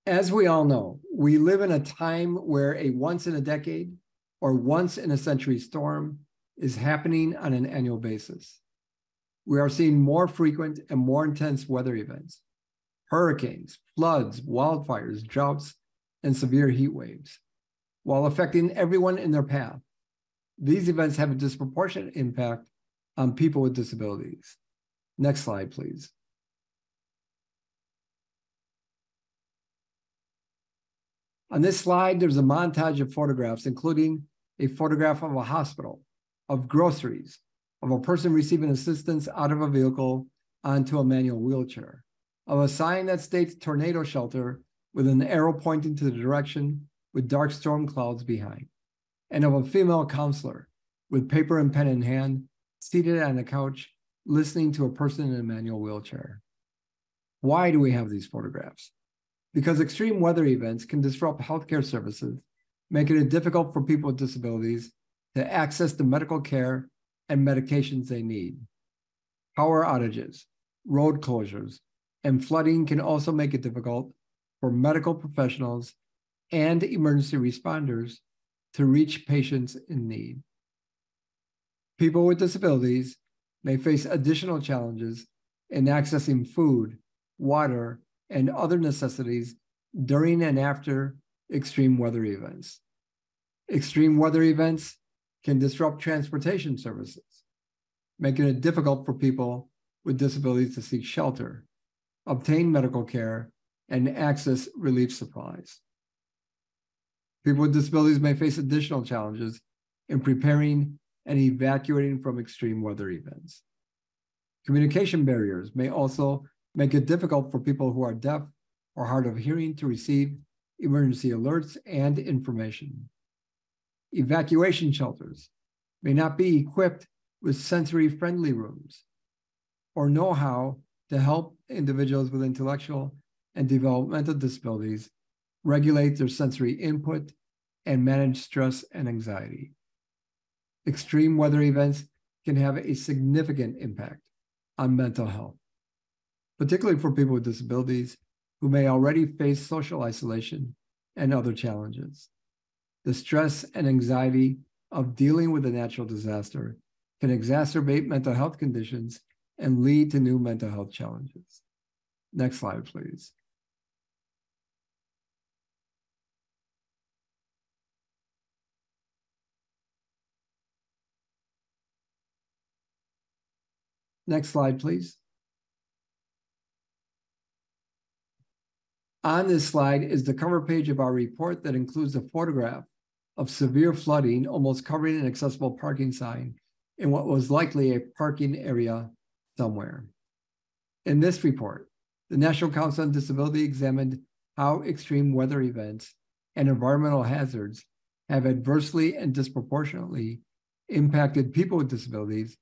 As we all know, we live in a time where a once in a decade or once in a century storm is happening on an annual basis. We are seeing more frequent and more intense weather events, hurricanes, floods, wildfires, droughts, and severe heat waves. While affecting everyone in their path, these events have a disproportionate impact on people with disabilities. Next slide, please. On this slide, there's a montage of photographs, including a photograph of a hospital, of groceries, of a person receiving assistance out of a vehicle onto a manual wheelchair, of a sign that states tornado shelter with an arrow pointing to the direction with dark storm clouds behind, and of a female counselor with paper and pen in hand, seated on a couch, listening to a person in a manual wheelchair. Why do we have these photographs? Because extreme weather events can disrupt healthcare services, making it difficult for people with disabilities to access the medical care and medications they need. Power outages, road closures, and flooding can also make it difficult for medical professionals and emergency responders to reach patients in need. People with disabilities may face additional challenges in accessing food, water, and other necessities during and after extreme weather events. Extreme weather events can disrupt transportation services, making it difficult for people with disabilities to seek shelter, obtain medical care, and access relief supplies. People with disabilities may face additional challenges in preparing and evacuating from extreme weather events. Communication barriers may also make it difficult for people who are deaf or hard of hearing to receive emergency alerts and information. Evacuation shelters may not be equipped with sensory-friendly rooms or know how to help individuals with intellectual and developmental disabilities regulate their sensory input and manage stress and anxiety. Extreme weather events can have a significant impact on mental health, particularly for people with disabilities who may already face social isolation and other challenges. The stress and anxiety of dealing with a natural disaster can exacerbate mental health conditions and lead to new mental health challenges. Next slide, please. Next slide, please. On this slide is the cover page of our report that includes a photograph of severe flooding almost covering an accessible parking sign in what was likely a parking area somewhere. In this report, the National Council on Disability examined how extreme weather events and environmental hazards have adversely and disproportionately impacted people with disabilities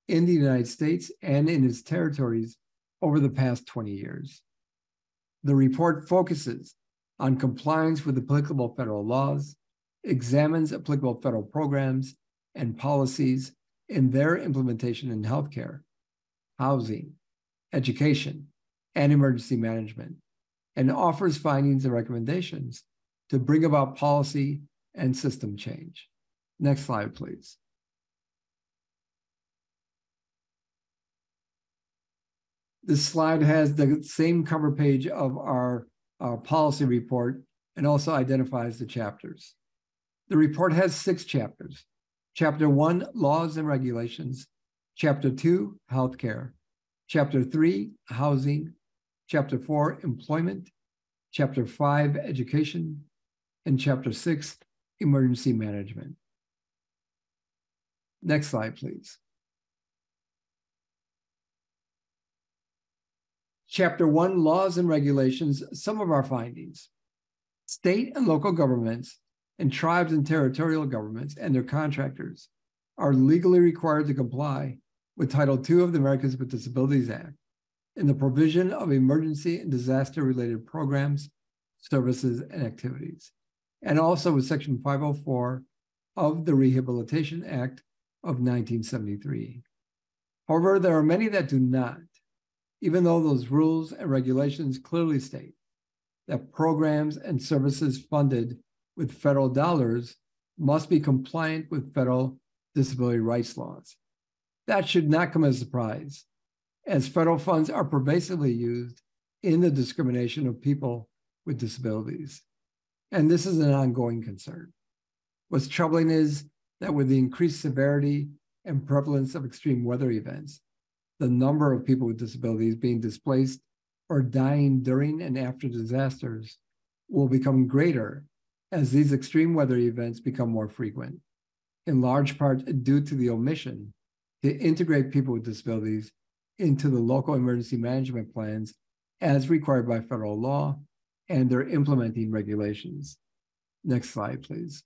in the United States and in its territories over the past 20 years. The report focuses on compliance with applicable federal laws, examines applicable federal programs and policies in their implementation in healthcare, housing, education, and emergency management, and offers findings and recommendations to bring about policy and system change. Next slide, please. This slide has the same cover page of our policy report and also identifies the chapters. The report has 6 chapters. Chapter 1, Laws and Regulations. Chapter 2, Healthcare. Chapter 3, Housing. Chapter 4, Employment. Chapter 5, Education. And Chapter 6, Emergency Management. Next slide, please. Chapter 1, Laws and Regulations, some of our findings. State and local governments and tribes and territorial governments and their contractors are legally required to comply with Title II of the Americans with Disabilities Act in the provision of emergency and disaster-related programs, services, and activities, and also with Section 504 of the Rehabilitation Act of 1973. However, there are many that do not, even though those rules and regulations clearly state that programs and services funded with federal dollars must be compliant with federal disability rights laws. That should not come as a surprise, as federal funds are pervasively used in the discrimination of people with disabilities. And this is an ongoing concern. What's troubling is that with the increased severity and prevalence of extreme weather events, the number of people with disabilities being displaced or dying during and after disasters will become greater as these extreme weather events become more frequent, in large part due to the omission to integrate people with disabilities into the local emergency management plans as required by federal law and their implementing regulations. Next slide, please.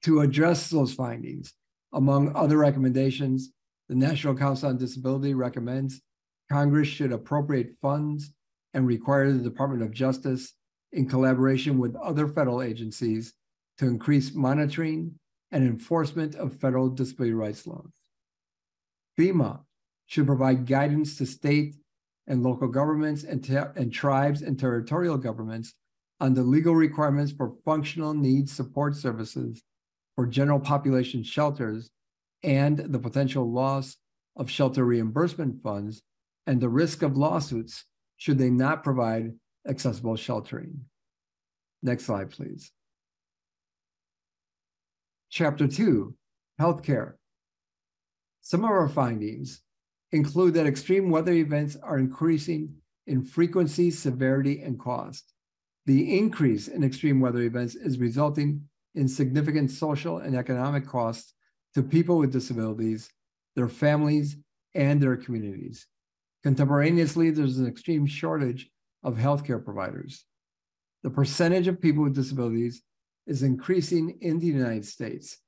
To address those findings, among other recommendations, the National Council on Disability recommends Congress should appropriate funds and require the Department of Justice, in collaboration with other federal agencies, to increase monitoring and enforcement of federal disability rights laws. FEMA should provide guidance to state and local governments and tribes and territorial governments on the legal requirements for functional needs support services for general population shelters and the potential loss of shelter reimbursement funds and the risk of lawsuits should they not provide accessible sheltering. Next slide, please. Chapter 2, Healthcare. Some of our findings include that extreme weather events are increasing in frequency, severity, and cost. The increase in extreme weather events is resulting in significant social and economic costs to people with disabilities, their families, and their communities. Contemporaneously, there's an extreme shortage of healthcare providers. The percentage of people with disabilities is increasing in the United States,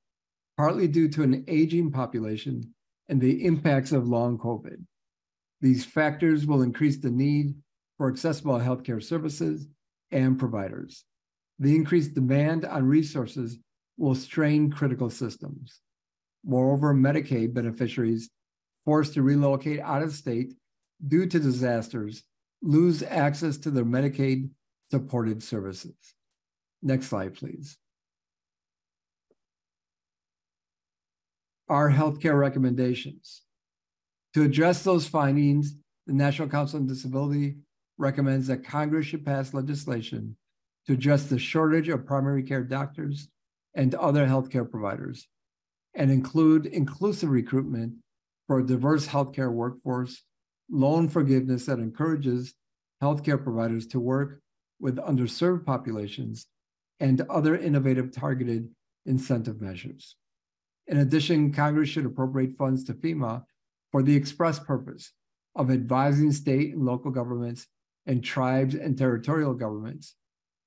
partly due to an aging population and the impacts of long COVID. These factors will increase the need for accessible healthcare services and providers. The increased demand on resources will strain critical systems. Moreover, Medicaid beneficiaries forced to relocate out of state due to disasters lose access to their Medicaid-supported services. Next slide, please. Our healthcare recommendations. To address those findings, the National Council on Disability recommends that Congress should pass legislation to address the shortage of primary care doctors and other healthcare providers, and include inclusive recruitment for a diverse healthcare workforce, loan forgiveness that encourages healthcare providers to work with underserved populations, and other innovative targeted incentive measures. In addition, Congress should appropriate funds to FEMA for the express purpose of advising state and local governments and tribes and territorial governments,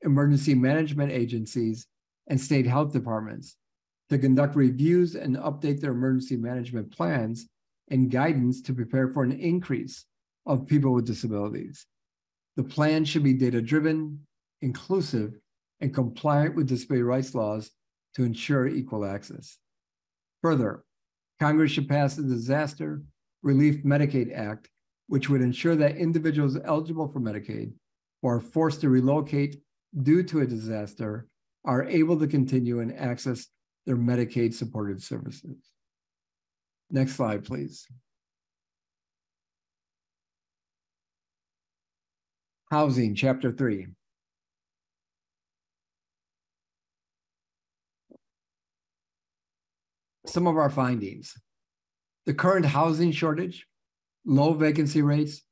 emergency management agencies, and state health departments to conduct reviews and update their emergency management plans and guidance to prepare for an increase of people with disabilities. The plan should be data-driven, inclusive, and compliant with disability rights laws to ensure equal access. Further, Congress should pass the Disaster Relief Medicaid Act, which would ensure that individuals eligible for Medicaid who are forced to relocate due to a disaster are able to continue and access their Medicaid-supported services. Next slide, please. Housing, Chapter 3. Some of our findings. The current housing shortage, low vacancy rates,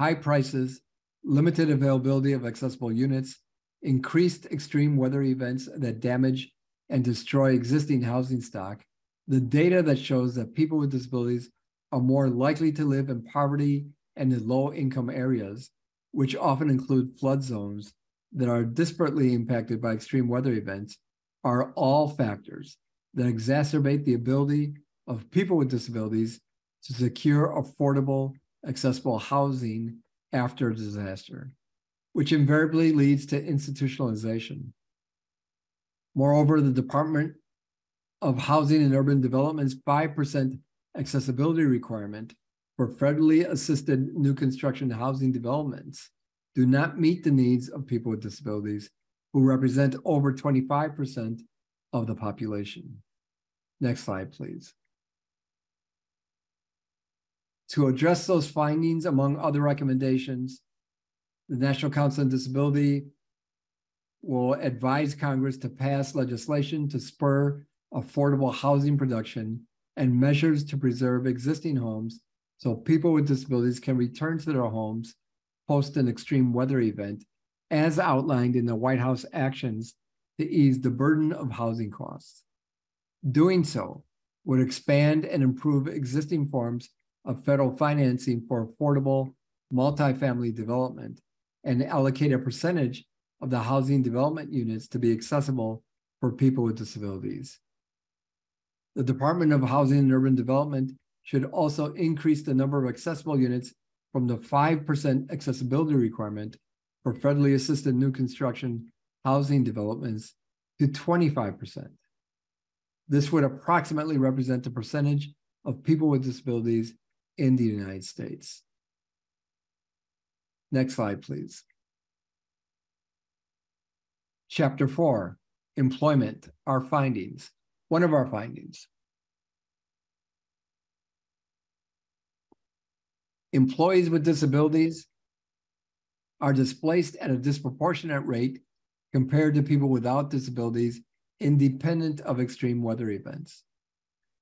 high prices, limited availability of accessible units, increased extreme weather events that damage and destroy existing housing stock, the data that shows that people with disabilities are more likely to live in poverty and in low-income areas, which often include flood zones that are disparately impacted by extreme weather events, are all factors that exacerbate the ability of people with disabilities to secure affordable, accessible housing after a disaster, which invariably leads to institutionalization. Moreover, the Department of Housing and Urban Development's 5% accessibility requirement for federally assisted new construction housing developments do not meet the needs of people with disabilities, who represent over 25% of the population. Next slide, please. To address those findings, among other recommendations, the National Council on Disability will advise Congress to pass legislation to spur affordable housing production and measures to preserve existing homes so people with disabilities can return to their homes post an extreme weather event, as outlined in the White House actions to ease the burden of housing costs. Doing so would expand and improve existing forms of federal financing for affordable multifamily development and allocate a percentage of the housing development units to be accessible for people with disabilities. The Department of Housing and Urban Development should also increase the number of accessible units from the 5% accessibility requirement for federally assisted new construction housing developments to 25%. This would approximately represent the percentage of people with disabilities in the United States. Next slide, please. Chapter 4, Employment, our findings. One of our findings. Employees with disabilities are displaced at a disproportionate rate compared to people without disabilities, independent of extreme weather events.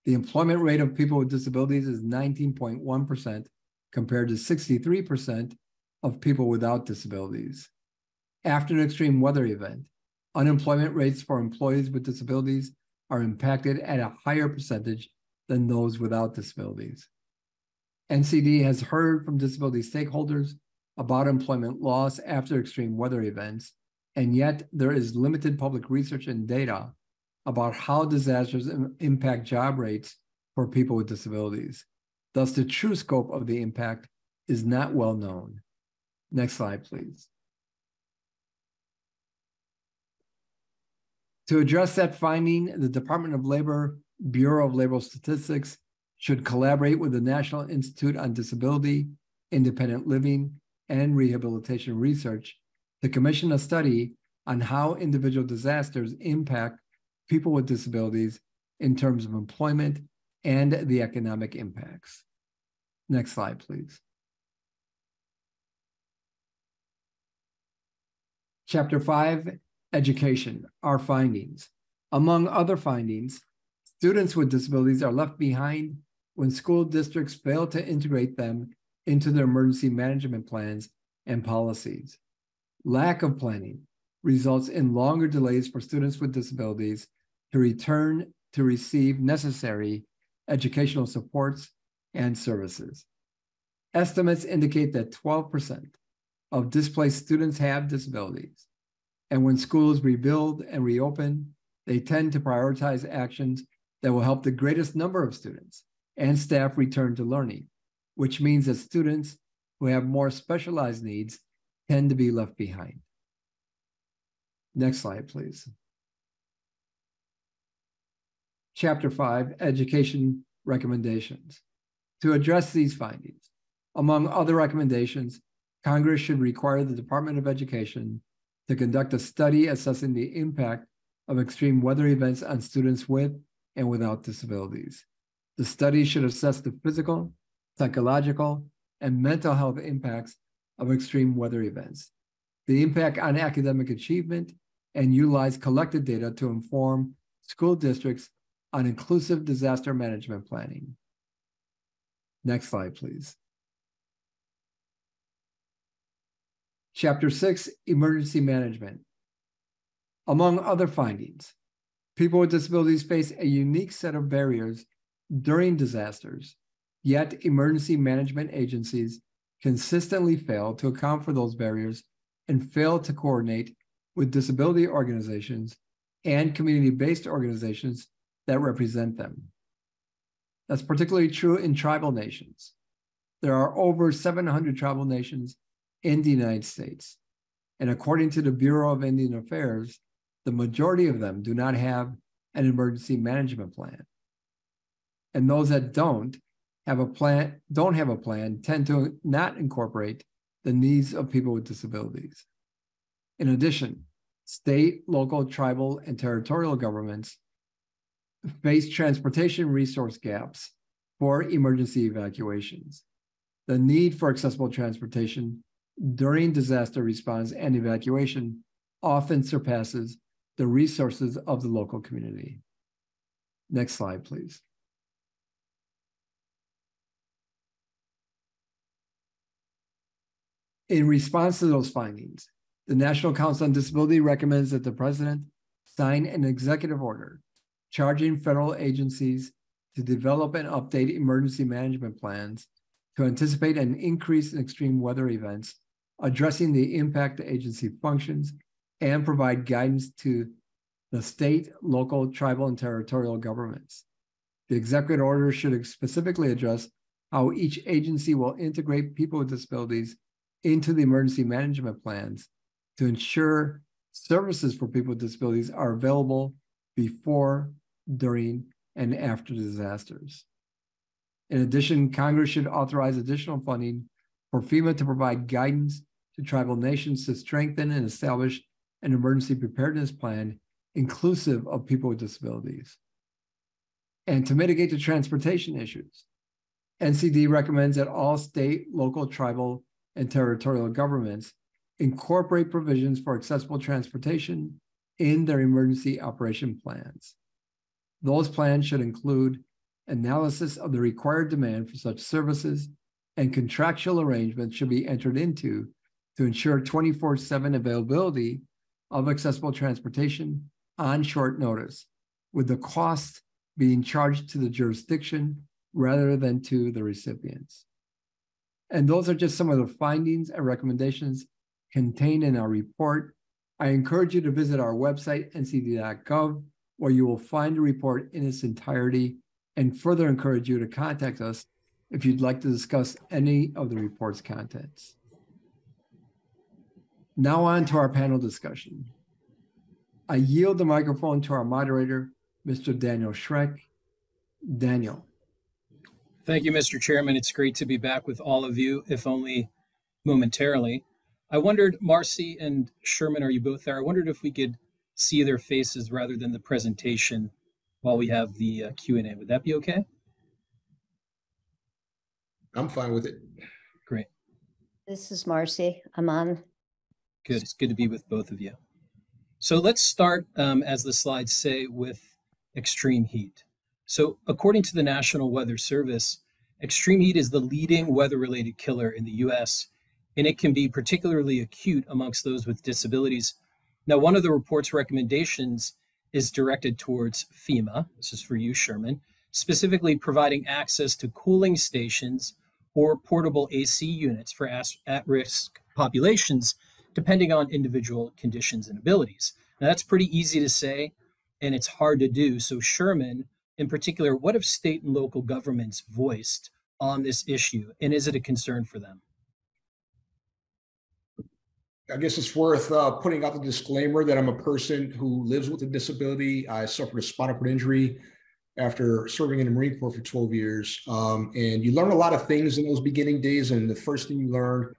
The employment rate of people with disabilities is 19.1% compared to 63% of people without disabilities. After an extreme weather event, unemployment rates for employees with disabilities are impacted at a higher percentage than those without disabilities. NCD has heard from disability stakeholders about employment loss after extreme weather events, and yet there is limited public research and data about how disasters impact job rates for people with disabilities. Thus, the true scope of the impact is not well known. Next slide, please. To address that finding, the Department of Labor, Bureau of Labor Statistics, should collaborate with the National Institute on Disability, Independent Living, and Rehabilitation Research to commission a study on how individual disasters impact people with disabilities in terms of employment and the economic impacts. Next slide, please. Chapter 5, Education, our findings. Among other findings, students with disabilities are left behind when school districts fail to integrate them into their emergency management plans and policies. Lack of planning results in longer delays for students with disabilities to return to receive necessary educational supports and services. Estimates indicate that 12% of displaced students have disabilities, and when schools rebuild and reopen, they tend to prioritize actions that will help the greatest number of students and staff return to learning, which means that students who have more specialized needs tend to be left behind. Next slide, please. Chapter 5, Education Recommendations. To address these findings, among other recommendations, Congress should require the Department of Education to conduct a study assessing the impact of extreme weather events on students with and without disabilities. The study should assess the physical, psychological, and mental health impacts of extreme weather events, the impact on academic achievement, and utilize collected data to inform school districts on inclusive disaster management planning. Next slide, please. Chapter 6, Emergency Management. Among other findings, people with disabilities face a unique set of barriers during disasters, yet emergency management agencies consistently fail to account for those barriers and fail to coordinate with disability organizations and community-based organizations that represent them. That's particularly true in tribal nations. There are over 700 tribal nations in the United States, and according to the Bureau of Indian Affairs, the majority of them do not have an emergency management plan. And those that don't don't have a plan, tend to not incorporate the needs of people with disabilities. In addition, state, local, tribal, and territorial governments face transportation resource gaps for emergency evacuations. The need for accessible transportation during disaster response and evacuation often surpasses the resources of the local community. Next slide, please. In response to those findings, the National Council on Disability recommends that the president sign an executive order charging federal agencies to develop and update emergency management plans to anticipate an increase in extreme weather events, addressing the impact to agency functions, and provide guidance to the state, local, tribal, and territorial governments. The executive order should specifically address how each agency will integrate people with disabilities into the emergency management plans to ensure services for people with disabilities are available before, during, and after disasters. In addition, Congress should authorize additional funding for FEMA to provide guidance to tribal nations to strengthen and establish an emergency preparedness plan inclusive of people with disabilities. And to mitigate the transportation issues, NCD recommends that all state, local, tribal, and territorial governments incorporate provisions for accessible transportation in their emergency operation plans. Those plans should include analysis of the required demand for such services, and contractual arrangements should be entered into to ensure 24/7 availability of accessible transportation on short notice, with the cost being charged to the jurisdiction rather than to the recipients. And those are just some of the findings and recommendations contained in our report. I encourage you to visit our website, ncd.gov, where you will find the report in its entirety, and further encourage you to contact us if you'd like to discuss any of the report's contents. Now on to our panel discussion. I yield the microphone to our moderator, Mr. Daniel Schreck. Daniel. Thank you, Mr. Chairman. It's great to be back with all of you, if only momentarily. I wondered, Marcie and Sherman, are you both there? I wondered if we could see their faces rather than the presentation while we have the Q&A. Would that be okay? I'm fine with it. Great. This is Marcie. I'm on. Good. It's good to be with both of you. So let's start, as the slides say, with extreme heat. So according to the National Weather Service, extreme heat is the leading weather-related killer in the U.S., and it can be particularly acute amongst those with disabilities. Now, one of the report's recommendations is directed towards FEMA. This is for you, Sherman, specifically providing access to cooling stations or portable AC units for at-risk populations, depending on individual conditions and abilities. Now, that's pretty easy to say, and it's hard to do. So, Sherman, in particular, what have state and local governments voiced on this issue, and is it a concern for them? I guess it's worth putting out the disclaimer that I'm a person who lives with a disability. I suffered a spinal cord injury after serving in the Marine Corps for 12 years. And you learn a lot of things in those beginning days. And the first thing you learn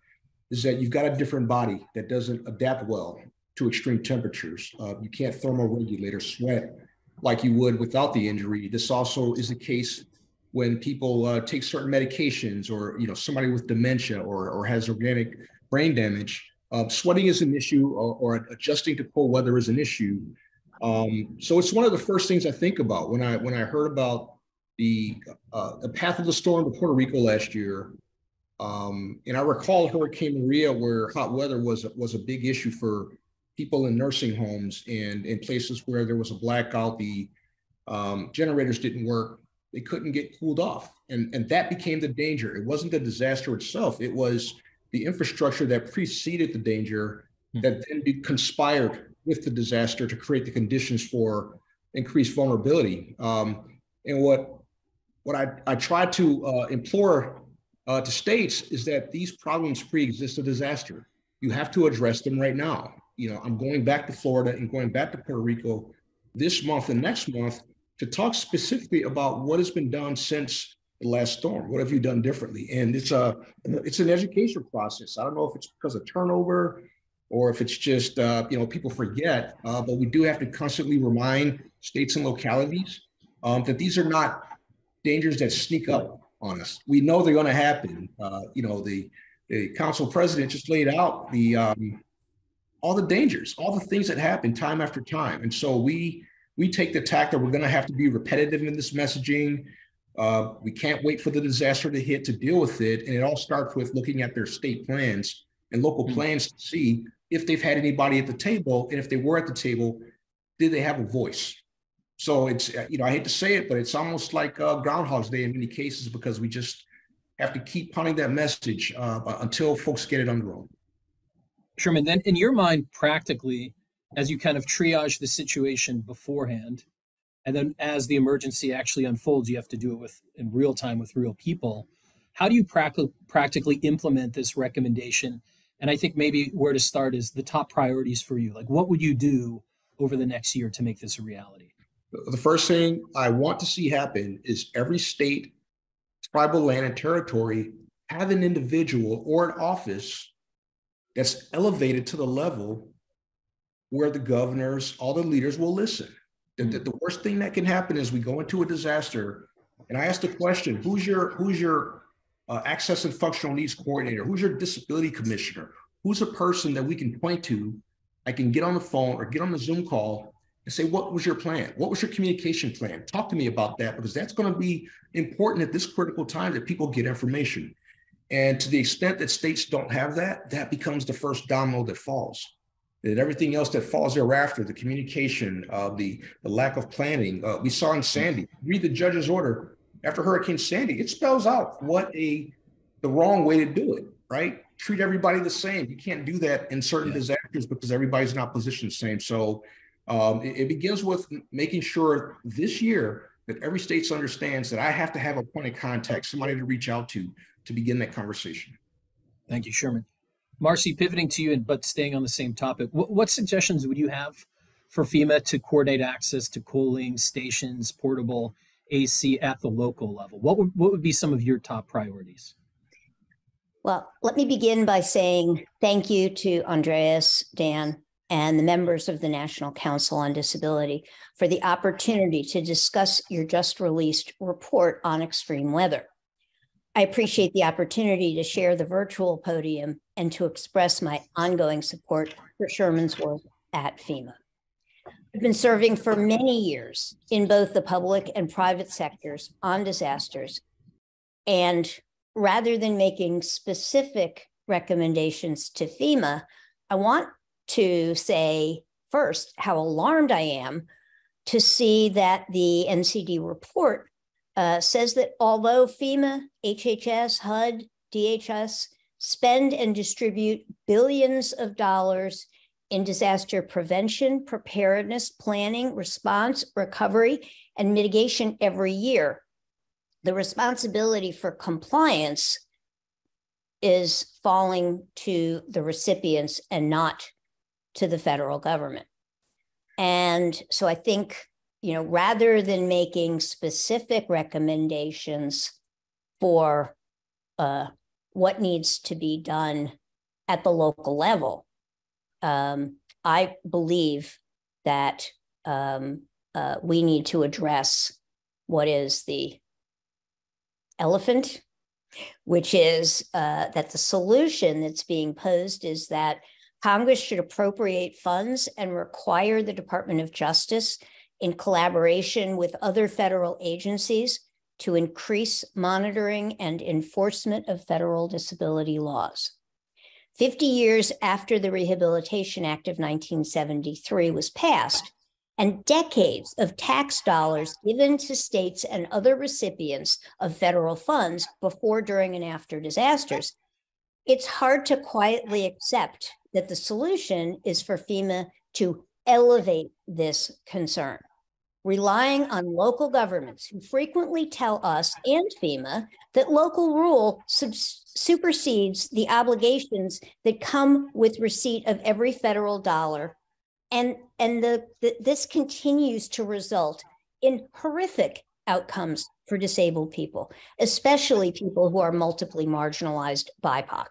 is that you've got a different body that doesn't adapt well to extreme temperatures. You can't thermoregulate or sweat like you would without the injury. This also is the case when people take certain medications, or somebody with dementia or has organic brain damage. Sweating is an issue, or adjusting to cold weather is an issue. So it's one of the first things I think about when I heard about the path of the storm to Puerto Rico last year. And I recall Hurricane Maria, where hot weather was a big issue for people in nursing homes and in places where there was a blackout. The generators didn't work. They couldn't get cooled off. And that became the danger. It wasn't the disaster itself. It was the infrastructure that preceded the danger that then conspired with the disaster to create the conditions for increased vulnerability. And what I try to implore to states is that these problems pre-exist a disaster. You have to address them right now. I'm going back to Florida and going back to Puerto Rico this month and next month to talk specifically about what has been done since the last storm? What have you done differently? And it's an education process. I don't know if it's because of turnover or if it's just, people forget, but we do have to constantly remind states and localities that these are not dangers that sneak up on us. We know they're going to happen. The council president just laid out all the dangers, all the things that happen time after time. And so we take the tack that we're going to have to be repetitive in this messaging. We can't wait for the disaster to hit to deal with it. And it all starts with looking at their state plans and local plans to see if they've had anybody at the table. And if they were at the table, did they have a voice? So it's, I hate to say it, but it's almost like Groundhog's Day in many cases, because we just have to keep pounding that message until folks get it on their own. Sherman, then in your mind, practically, as you kind of triage the situation beforehand, and then as the emergency actually unfolds, you have to do it in real time with real people. How do you practically implement this recommendation? And I think maybe where to start is the top priorities for you. Like, what would you do over the next year to make this a reality? The first thing I want to see happen is every state, tribal land, and territory have an individual or an office that's elevated to the level where the governors, all the leaders will listen. The worst thing that can happen is we go into a disaster, and I ask the question, who's your access and functional needs coordinator? Who's your disability commissioner? Who's a person that we can point to? I can get on the phone or get on the Zoom call and say, what was your plan? What was your communication plan? Talk to me about that, because that's going to be important at this critical time that people get information. And to the extent that states don't have that, that becomes the first domino that falls. And everything else that falls thereafter, the communication, the lack of planning. We saw in Sandy, read the judge's order after Hurricane Sandy, it spells out the wrong way to do it, right? Treat everybody the same. You can't do that in certain disasters because everybody's not positioned the same. So it begins with making sure this year that every state understands that I have to have a point of contact, somebody to reach out to begin that conversation. Thank you, Sherman. Marcie, pivoting to you, but staying on the same topic, what suggestions would you have for FEMA to coordinate access to cooling stations, portable AC at the local level? What would be some of your top priorities? Well, let me begin by saying thank you to Andreas, Dan, and the members of the National Council on Disability for the opportunity to discuss your just released report on extreme weather. I appreciate the opportunity to share the virtual podium and to express my ongoing support for Sherman's work at FEMA. I've been serving for many years in both the public and private sectors on disasters. And rather than making specific recommendations to FEMA, I want to say first how alarmed I am to see that the NCD report says that although FEMA, HHS, HUD, DHS spend and distribute billions of dollars in disaster prevention, preparedness, planning, response, recovery, and mitigation every year, the responsibility for compliance is falling to the recipients and not to the federal government. And so I think, rather than making specific recommendations for what needs to be done at the local level, I believe that we need to address what is the elephant, which is that the solution that's being posed is that Congress should appropriate funds and require the Department of Justice, in collaboration with other federal agencies, to increase monitoring and enforcement of federal disability laws. 50 years after the Rehabilitation Act of 1973 was passed, and decades of tax dollars given to states and other recipients of federal funds before, during, and after disasters, it's hard to quietly accept that the solution is for FEMA to elevate this concern, relying on local governments who frequently tell us and FEMA that local rule supersedes the obligations that come with receipt of every federal dollar. And this continues to result in horrific outcomes for disabled people, especially people who are multiply marginalized BIPOC.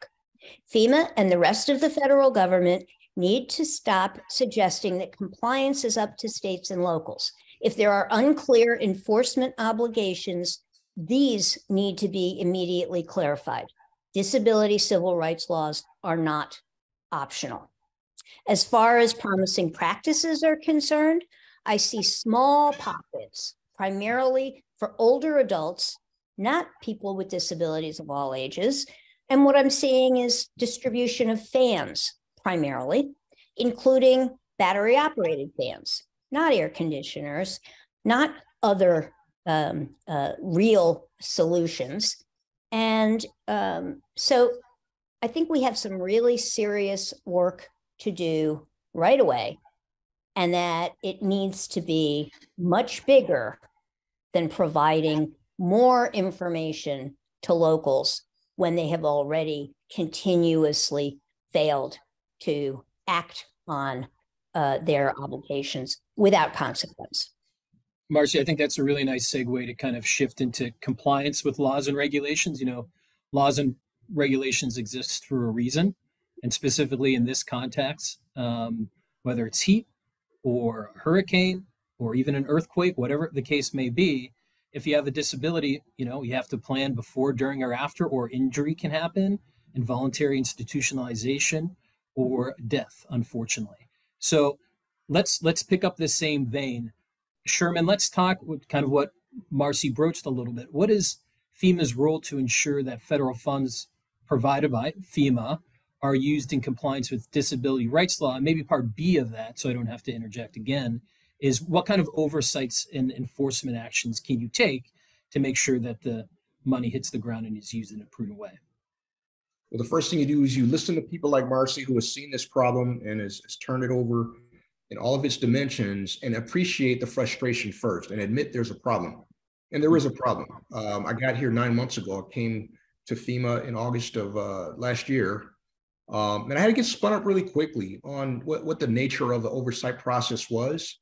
FEMA and the rest of the federal government need to stop suggesting that compliance is up to states and locals. If there are unclear enforcement obligations, these need to be immediately clarified. Disability civil rights laws are not optional. As far as promising practices are concerned, I see small pockets, primarily for older adults, not people with disabilities of all ages. And what I'm seeing is distribution of fans, primarily, including battery operated fans, not air conditioners, not other real solutions. And so I think we have some really serious work to do right away, and that it needs to be much bigger than providing more information to locals when they have already continuously failed to act on their obligations without consequence. Marcie, I think that's a really nice segue to kind of shift into compliance with laws and regulations. You know, laws and regulations exist for a reason, and specifically in this context, whether it's heat or a hurricane or even an earthquake, whatever the case may be, if you have a disability, you know, you have to plan before, during, or after, or injury can happen, involuntary institutionalization, or death, unfortunately. So let's pick up the same vein. Sherman, let's talk with kind of what Marcie broached a little bit. What is FEMA's role to ensure that federal funds provided by FEMA are used in compliance with disability rights law? And maybe part B of that, so I don't have to interject again, is what kind of oversights and enforcement actions can you take to make sure that the money hits the ground and is used in a prudent way? Well, the first thing you do is you listen to people like Marcie, who has seen this problem and has turned it over in all of its dimensions, and appreciate the frustration first and admit there's a problem. And there is a problem. I got here 9 months ago. I came to FEMA in August of last year. And I had to get spun up really quickly on what the nature of the oversight process was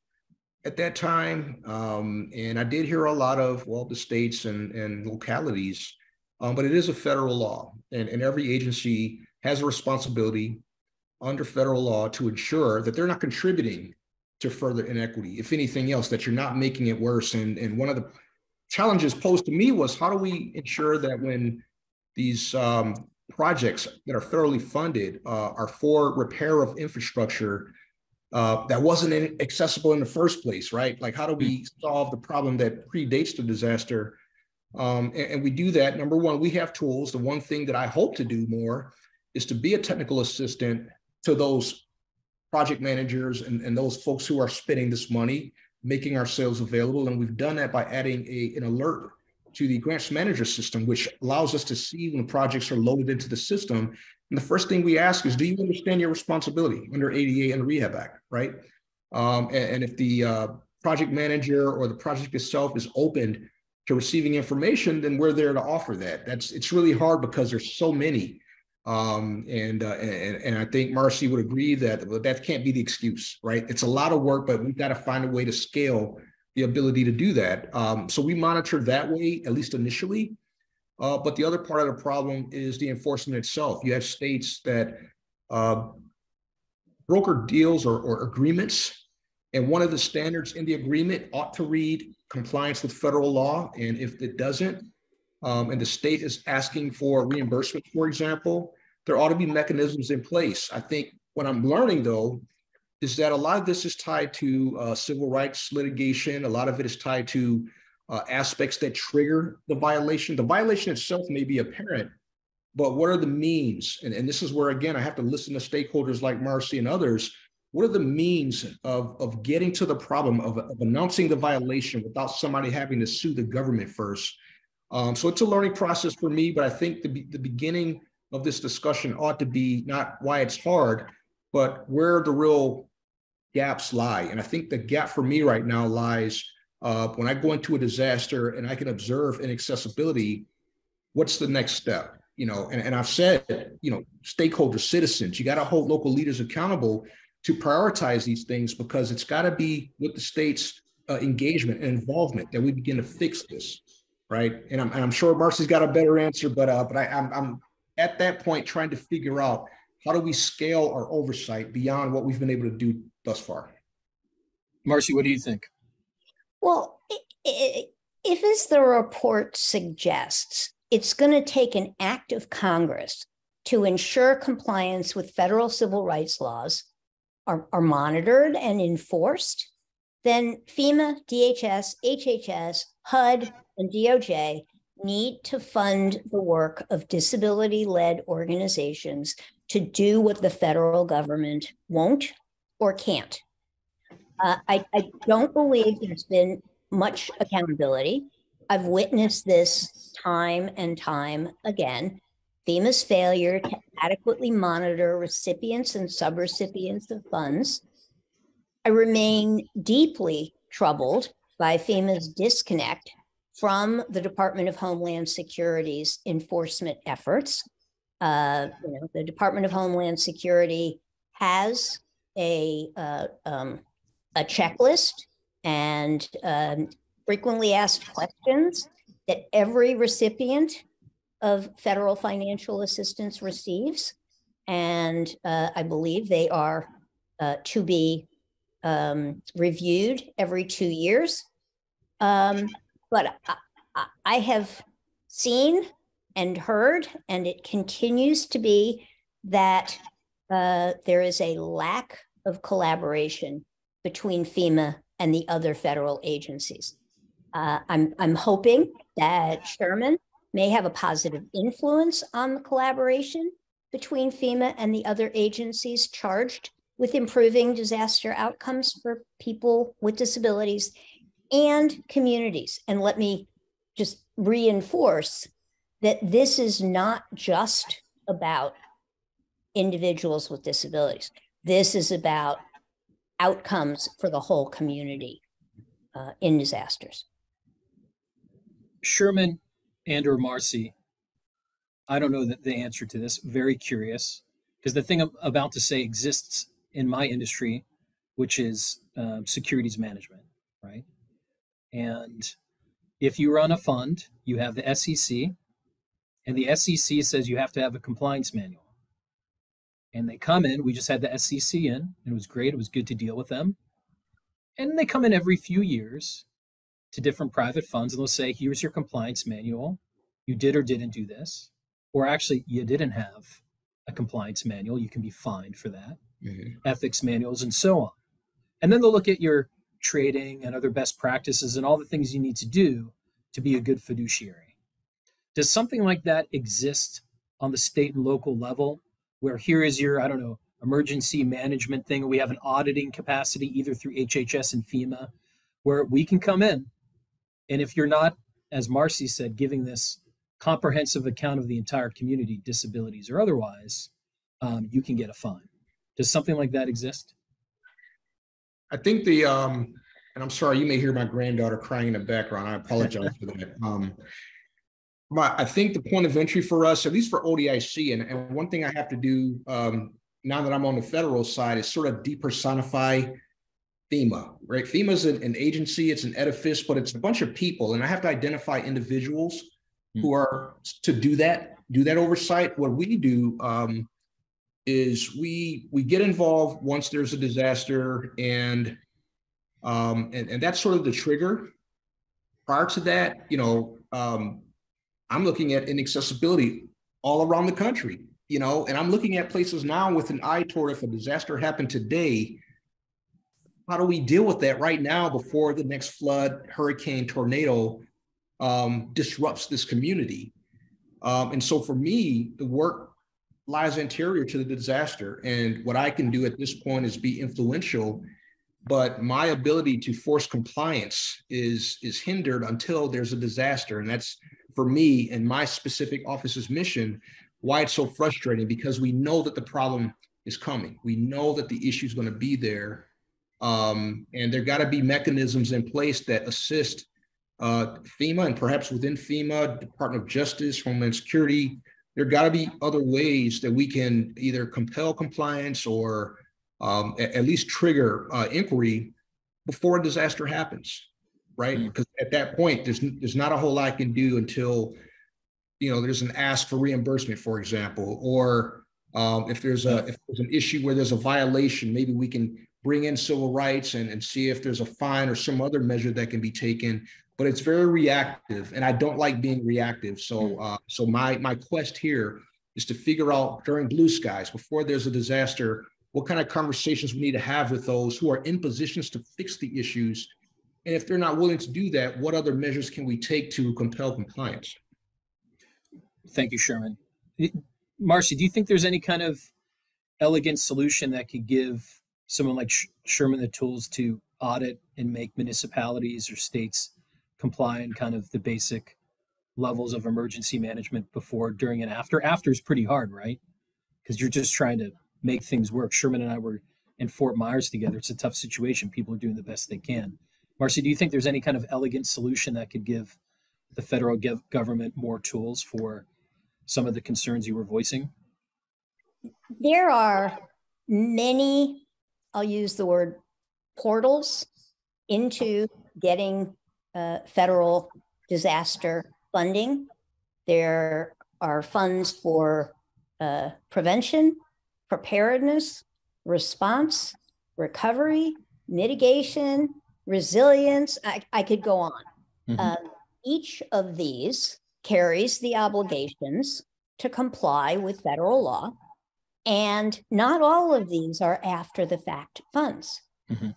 at that time. And I did hear a lot of, well, the states and localities, but it is a federal law, and every agency has a responsibility under federal law to ensure that they're not contributing to further inequity. If anything else, that you're not making it worse. And one of the challenges posed to me was, how do we ensure that when these projects that are federally funded are for repair of infrastructure that wasn't accessible in the first place, right? Like, how do we solve the problem that predates the disaster? And we do that. Number one, we have tools. The one thing that I hope to do more is to be a technical assistant to those project managers and those folks who are spending this money, making ourselves available. And we've done that by adding an alert to the grants manager system, which allows us to see when projects are loaded into the system. And the first thing we ask is, do you understand your responsibility under ADA and the Rehab Act, right? And if the project manager or the project itself is opened to receiving information, then we're there to offer that. It's really hard because there's so many. And I think Marcie would agree that can't be the excuse, right? It's a lot of work, but we've got to find a way to scale the ability to do that. So we monitor that way, at least initially. But the other part of the problem is the enforcement itself. You have states that broker deals or agreements, and one of the standards in the agreement ought to read compliance with federal law. And if it doesn't, and the state is asking for reimbursement, for example, there ought to be mechanisms in place. I think what I'm learning, though, is that a lot of this is tied to civil rights litigation. A lot of it is tied to aspects that trigger the violation. The violation itself may be apparent, but what are the means? And this is where, again, I have to listen to stakeholders like Marcie and others. What are the means of getting to the problem of announcing the violation without somebody having to sue the government first? So it's a learning process for me, but I think the beginning of this discussion ought to be not why it's hard, but where the real gaps lie. And I think the gap for me right now lies when I go into a disaster and I can observe inaccessibility, what's the next step? You know, and I've said, you know, stakeholders, citizens, you got to hold local leaders accountable to prioritize these things, because it's got to be with the state's engagement and involvement that we begin to fix this. right? And I'm sure Marcie's got a better answer, but I'm at that point trying to figure out how do we scale our oversight beyond what we've been able to do thus far. Marcie, what do you think? Well, if as the report suggests, it's going to take an act of Congress to ensure compliance with federal civil rights laws are monitored and enforced, then FEMA, DHS, HHS, HUD, and DOJ need to fund the work of disability-led organizations to do what the federal government won't or can't. I don't believe there's been much accountability. I've witnessed this time and time again. FEMA's failure to adequately monitor recipients and subrecipients of funds. I remain deeply troubled by FEMA's disconnect from the Department of Homeland Security's enforcement efforts. The Department of Homeland Security has a checklist and frequently asked questions that every recipient of federal financial assistance receives. And I believe they are to be reviewed every 2 years. But I have seen and heard, and it continues to be, that there is a lack of collaboration between FEMA and the other federal agencies. I'm hoping that Sherman may have a positive influence on the collaboration between FEMA and the other agencies charged with improving disaster outcomes for people with disabilities and communities. And let me just reinforce that this is not just about individuals with disabilities. This is about outcomes for the whole community in disasters. Sherman and or Marcie, I don't know the answer to this. Very curious, because the thing I'm about to say exists in my industry, which is securities management, right? And if you run a fund, you have the SEC, and the SEC says you have to have a compliance manual. And they come in, we just had the SEC in, and it was great. It was good to deal with them. And they come in every few years to different private funds, and they'll say, here's your compliance manual. You did or didn't do this. Or actually, you didn't have a compliance manual. You can be fined for that. Mm-hmm. Ethics manuals and so on. And then they'll look at your trading and other best practices and all the things you need to do to be a good fiduciary. Does something like that exist on the state and local level, where here is your, I don't know, emergency management thing, or we have an auditing capacity either through HHS and FEMA, where we can come in, and if you're not, as Marcie said, giving this comprehensive account of the entire community, disabilities or otherwise, you can get a fine. Does something like that exist? I think and I'm sorry, you may hear my granddaughter crying in the background. I apologize for that. I think the point of entry for us, at least for ODIC, and one thing I have to do now that I'm on the federal side, is sort of depersonify FEMA, right? FEMA is an agency, it's an edifice, but it's a bunch of people, and I have to identify individuals who are to do that oversight. What we do is we get involved once there's a disaster, and that's sort of the trigger. Prior to that, I'm looking at inaccessibility all around the country, and I'm looking at places now with an eye toward, if a disaster happened today, how do we deal with that right now before the next flood, hurricane, tornado disrupts this community? And so for me, the work lies anterior to the disaster. And what I can do at this point is be influential, but my ability to force compliance is hindered until there's a disaster. And that's, for me and my specific office's mission, why it's so frustrating, because we know that the problem is coming. We know that the issue is going to be there. And there got to be mechanisms in place that assist FEMA, and perhaps within FEMA, Department of Justice, Homeland Security. There got to be other ways that we can either compel compliance or at least trigger inquiry before a disaster happens. right? Because at that point, there's not a whole lot I can do until, there's an ask for reimbursement, for example, or if there's an issue where there's a violation, maybe we can bring in civil rights and see if there's a fine or some other measure that can be taken. But it's very reactive, and I don't like being reactive. So my quest here is to figure out during blue skies, before there's a disaster, what kind of conversations we need to have with those who are in positions to fix the issues. And if they're not willing to do that, what other measures can we take to compel compliance? Thank you, Sherman. Marcie, do you think there's any kind of elegant solution that could give someone like Sherman the tools to audit and make municipalities or states comply in kind of the basic levels of emergency management before, during, and after? After is pretty hard, right? Because you're just trying to make things work. Sherman and I were in Fort Myers together. It's a tough situation. People are doing the best they can. Marcie, do you think there's any kind of elegant solution that could give the federal government more tools for some of the concerns you were voicing? There are many, I'll use the word portals, into getting federal disaster funding. There are funds for prevention, preparedness, response, recovery, mitigation, resilience. I could go on. Mm-hmm. Each of these carries the obligations to comply with federal law, and not all of these are after the fact funds. Mm-hmm.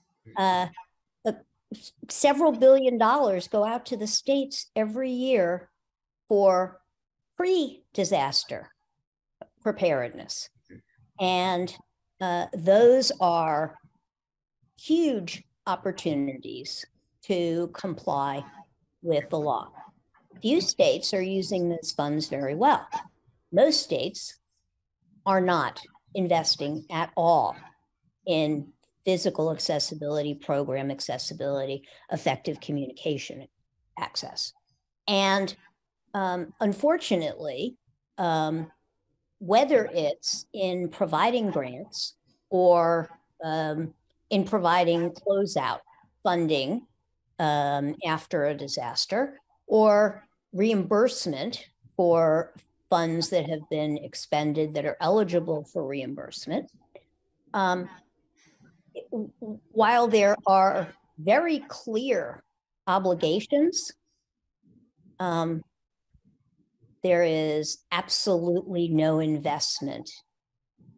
Several $billions go out to the states every year for pre-disaster preparedness. And those are huge opportunities to comply with the law. Few states are using those funds very well. Most states are not investing at all in physical accessibility, program accessibility, effective communication access. And unfortunately, whether it's in providing grants or in providing closeout funding after a disaster, or reimbursement for funds that have been expended that are eligible for reimbursement, while there are very clear obligations, there is absolutely no investment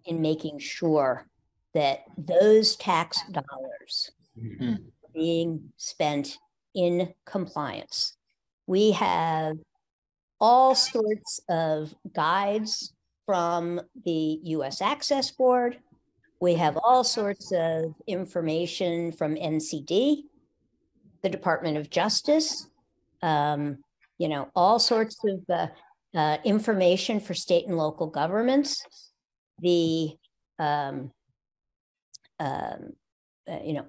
in making sure that those tax dollars are being spent in compliance. We have all sorts of guides from the U.S. Access Board. We have all sorts of information from NCD, the Department of Justice, all sorts of information for state and local governments, the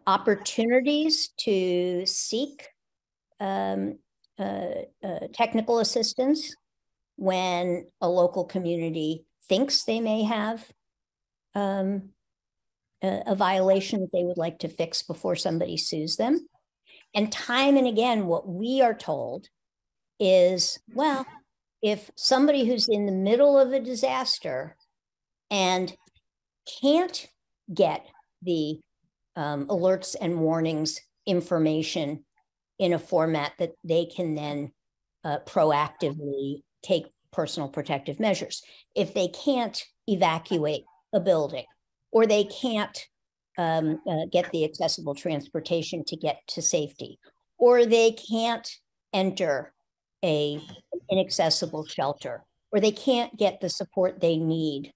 opportunities to seek technical assistance when a local community thinks they may have a violation that they would like to fix before somebody sues them. And time and again, what we are told is, well, if somebody who's in the middle of a disaster and can't get the alerts and warnings information in a format that they can then proactively take personal protective measures, if they can't evacuate a building, or they can't get the accessible transportation to get to safety, or they can't enter an inaccessible shelter, or they can't get the support they need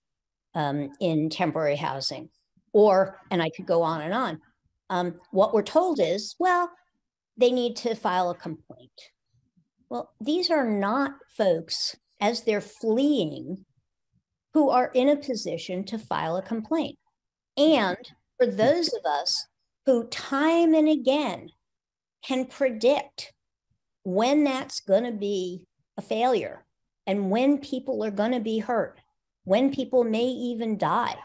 in temporary housing, and I could go on and on. What we're told is, well, they need to file a complaint. Well, these are not folks, as they're fleeing, who are in a position to file a complaint. And for those of us who time and again can predict when that's going to be a failure and when people are going to be hurt, when people may even die,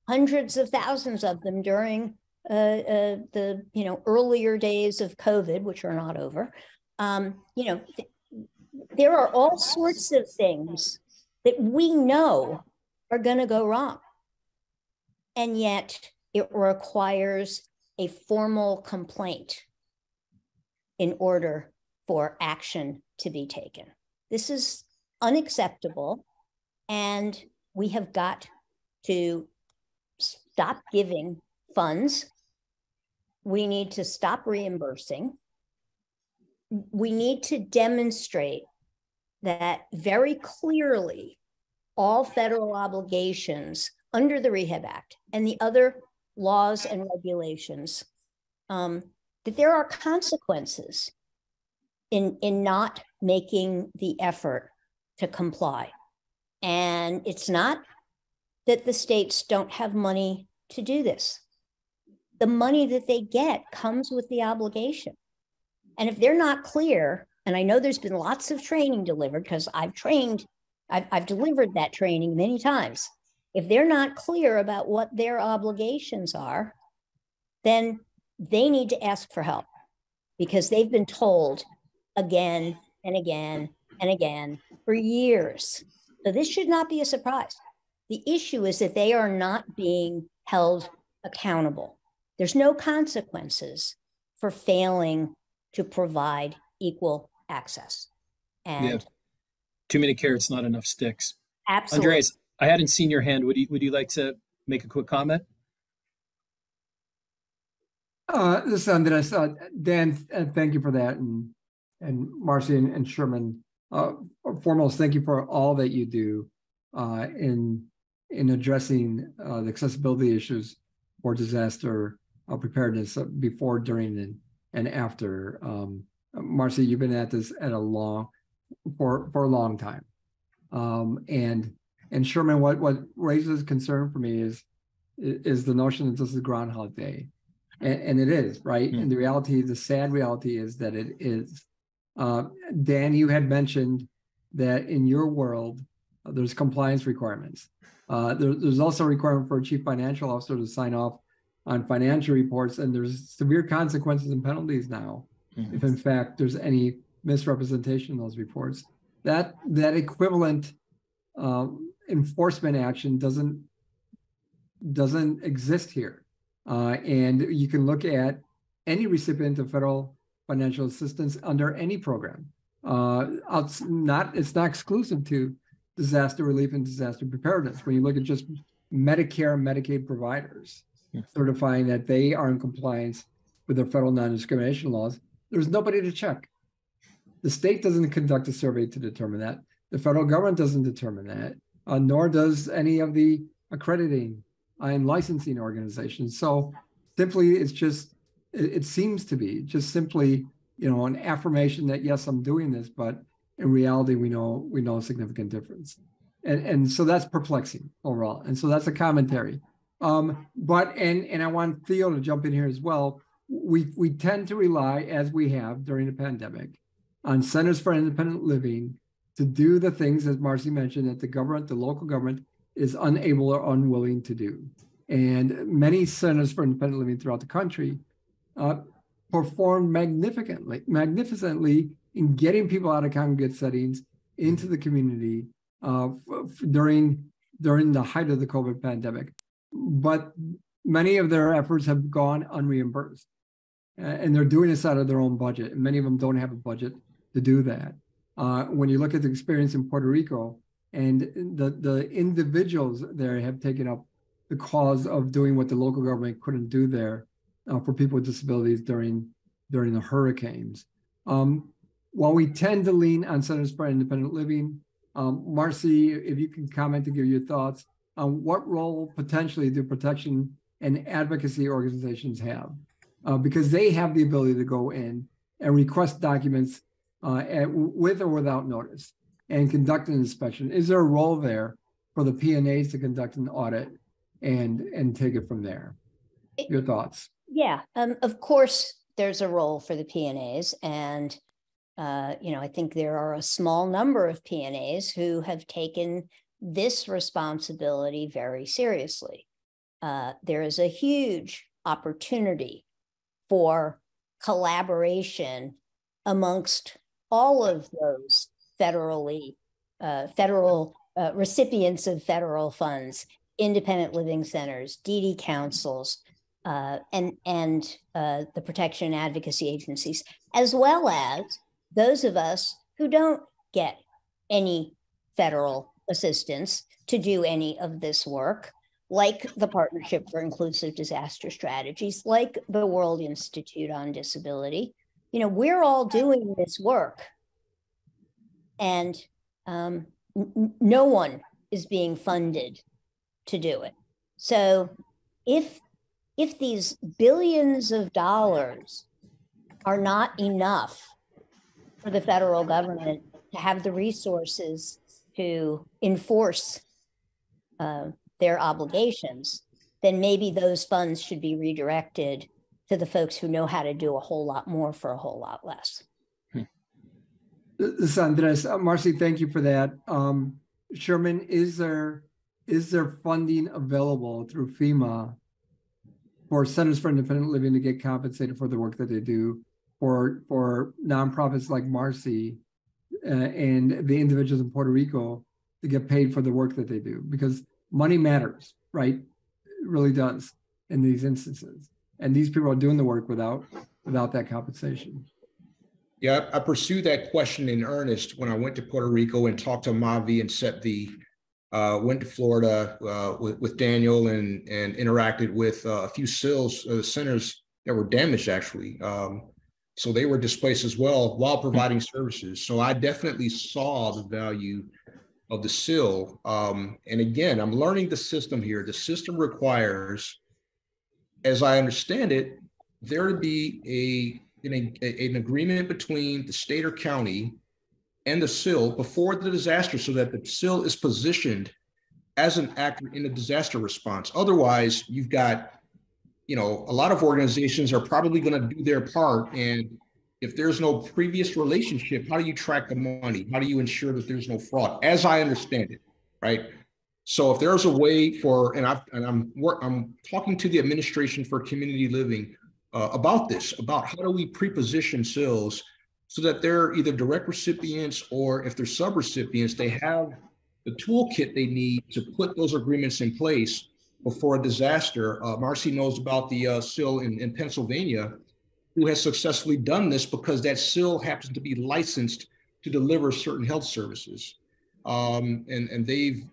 hundreds of thousands of them during the earlier days of COVID, which are not over. There are all sorts of things that we know are going to go wrong, and yet it requires a formal complaint in order for action to be taken. This is unacceptable, and we have got to stop giving funds. We need to stop reimbursing. We need to demonstrate that very clearly all federal obligations under the Rehab Act and the other laws and regulations, that there are consequences in not making the effort to comply. And it's not that the states don't have money to do this. The money that they get comes with the obligation. And if they're not clear, and I know there's been lots of training delivered because I've delivered that training many times. If they're not clear about what their obligations are, then they need to ask for help, because they've been told again and again and again for years. So this should not be a surprise. The issue is that they are not being held accountable. There's no consequences for failing to provide equal access. And too many carrots, not enough sticks. Absolutely. Andreas, I hadn't seen your hand. Would you like to make a quick comment? This is Andres. Dan, thank you for that, and Marcie and Sherman. Foremost, thank you for all that you do in addressing the accessibility issues for disaster preparedness before, during, and after. Marcie, you've been at this for a long time, and Sherman, what raises concern for me is the notion that this is Groundhog Day. And it is, right? And the sad reality is that it is. Dan, you had mentioned that in your world, there's compliance requirements. There's also a requirement for a chief financial officer to sign off on financial reports, and there's severe consequences and penalties now if in fact there's any misrepresentation in those reports. That equivalent enforcement action doesn't exist here. And you can look at any recipient of federal financial assistance under any program. It's not exclusive to disaster relief and disaster preparedness. When you look at just Medicare and Medicaid providers certifying that they are in compliance with their federal non-discrimination laws, there's nobody to check. The state doesn't conduct a survey to determine that. The federal government doesn't determine that, nor does any of the accrediting and licensing organizations. So simply, it seems to be just simply, an affirmation that yes, I'm doing this, but in reality, we know a significant difference. And so that's perplexing overall. And so that's a commentary. But I want Theo to jump in here as well. We tend to rely, as we have during the pandemic, on Centers for Independent Living to do the things, as Marcie mentioned, that the local government is unable or unwilling to do. And many centers for independent living throughout the country perform magnificently in getting people out of congregate settings into the community during the height of the COVID pandemic. But many of their efforts have gone unreimbursed. And they're doing this out of their own budget. And many of them don't have a budget to do that. When you look at the experience in Puerto Rico, and the individuals there have taken up the cause of doing what the local government couldn't do there for people with disabilities during the hurricanes. While we tend to lean on Centers for Independent Living, Marcie, if you can comment to give your thoughts on what role potentially do protection and advocacy organizations have, because they have the ability to go in and request documents with or without notice and conduct an inspection. Is there a role there for the P&As to conduct an audit and take it from there? Your thoughts? Yeah, of course, there's a role for the P&As, and I think there are a small number of P&As who have taken this responsibility very seriously. There is a huge opportunity for collaboration amongst all of those federal recipients of federal funds, independent living centers, DD councils, and the protection and advocacy agencies, as well as those of us who don't get any federal assistance to do any of this work, like the Partnership for Inclusive Disaster Strategies, like the World Institute on Disability. You know, we're all doing this work, and no one is being funded to do it. So if these billions of dollars are not enough for the federal government to have the resources to enforce their obligations, then maybe those funds should be redirected to the folks who know how to do a whole lot more for a whole lot less. This is Andres. Marcie, thank you for that. Sherman, is there funding available through FEMA for Centers for Independent Living to get compensated for the work that they do, for nonprofits like Marcie and the individuals in Puerto Rico to get paid for the work that they do? Because money matters, right? It really does in these instances. And these people are doing the work without that compensation. Yeah, I pursued that question in earnest when I went to Puerto Rico and talked to Mavi and Septi. Went to Florida with Daniel and interacted with a few centers that were damaged, actually. So they were displaced as well while providing services. So I definitely saw the value of the SIL. And again, I'm learning the system here. The system requires, as I understand it, there to be an agreement between the state or county and the SIL before the disaster, so that the SIL is positioned as an actor in a disaster response. Otherwise, you've got, a lot of organizations are probably going to do their part. And if there's no previous relationship, how do you track the money? How do you ensure that there's no fraud? As I understand it, right? So if there's a way for, I'm talking to the Administration for Community Living about this, about how do we pre-position SILs so that they're either direct recipients, or if they're sub-recipients, they have the toolkit they need to put those agreements in place before a disaster. Marcie knows about the SIL in Pennsylvania, who has successfully done this because that SIL happens to be licensed to deliver certain health services. And they've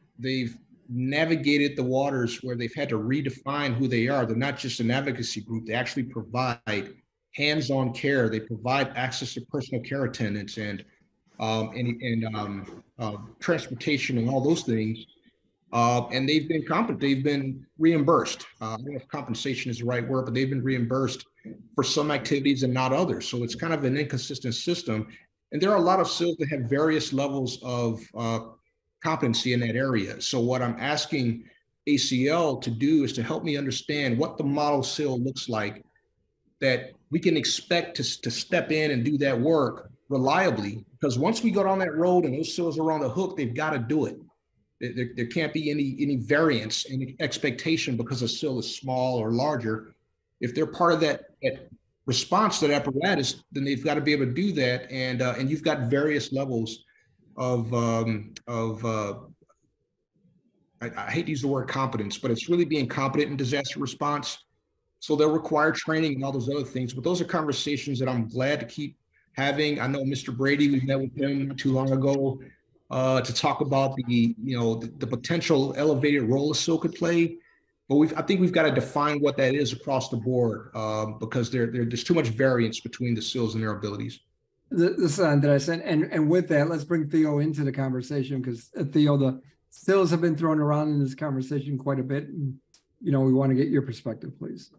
navigated the waters where they've had to redefine who they are. They're not just an advocacy group. They actually provide hands-on care. They provide access to personal care attendants and transportation and all those things. And they've been competent. They've been reimbursed. I don't know if compensation is the right word, but they've been reimbursed for some activities and not others. So it's kind of an inconsistent system. And there are a lot of SILs that have various levels of competency in that area. So what I'm asking ACL to do is to help me understand what the model SIL looks like, that we can expect to step in and do that work reliably. Because once we go down that road and those SILs are on the hook, they've got to do it. There can't be any variance, any expectation because a SIL is small or larger. If they're part of that response to that apparatus, then they've got to be able to do that. And you've got various levels of I hate to use the word competence, but it's really being competent in disaster response. So they'll require training and all those other things. But those are conversations that I'm glad to keep having. I know Mr. Braddy, we met with him not too long ago to talk about the potential elevated role a SIL could play. But I think we've got to define what that is across the board because there's too much variance between the SILs and their abilities. This is Andres, and with that, let's bring Theo into the conversation, because Theo, the SILs have been thrown around in this conversation quite a bit, and we want to get your perspective, please.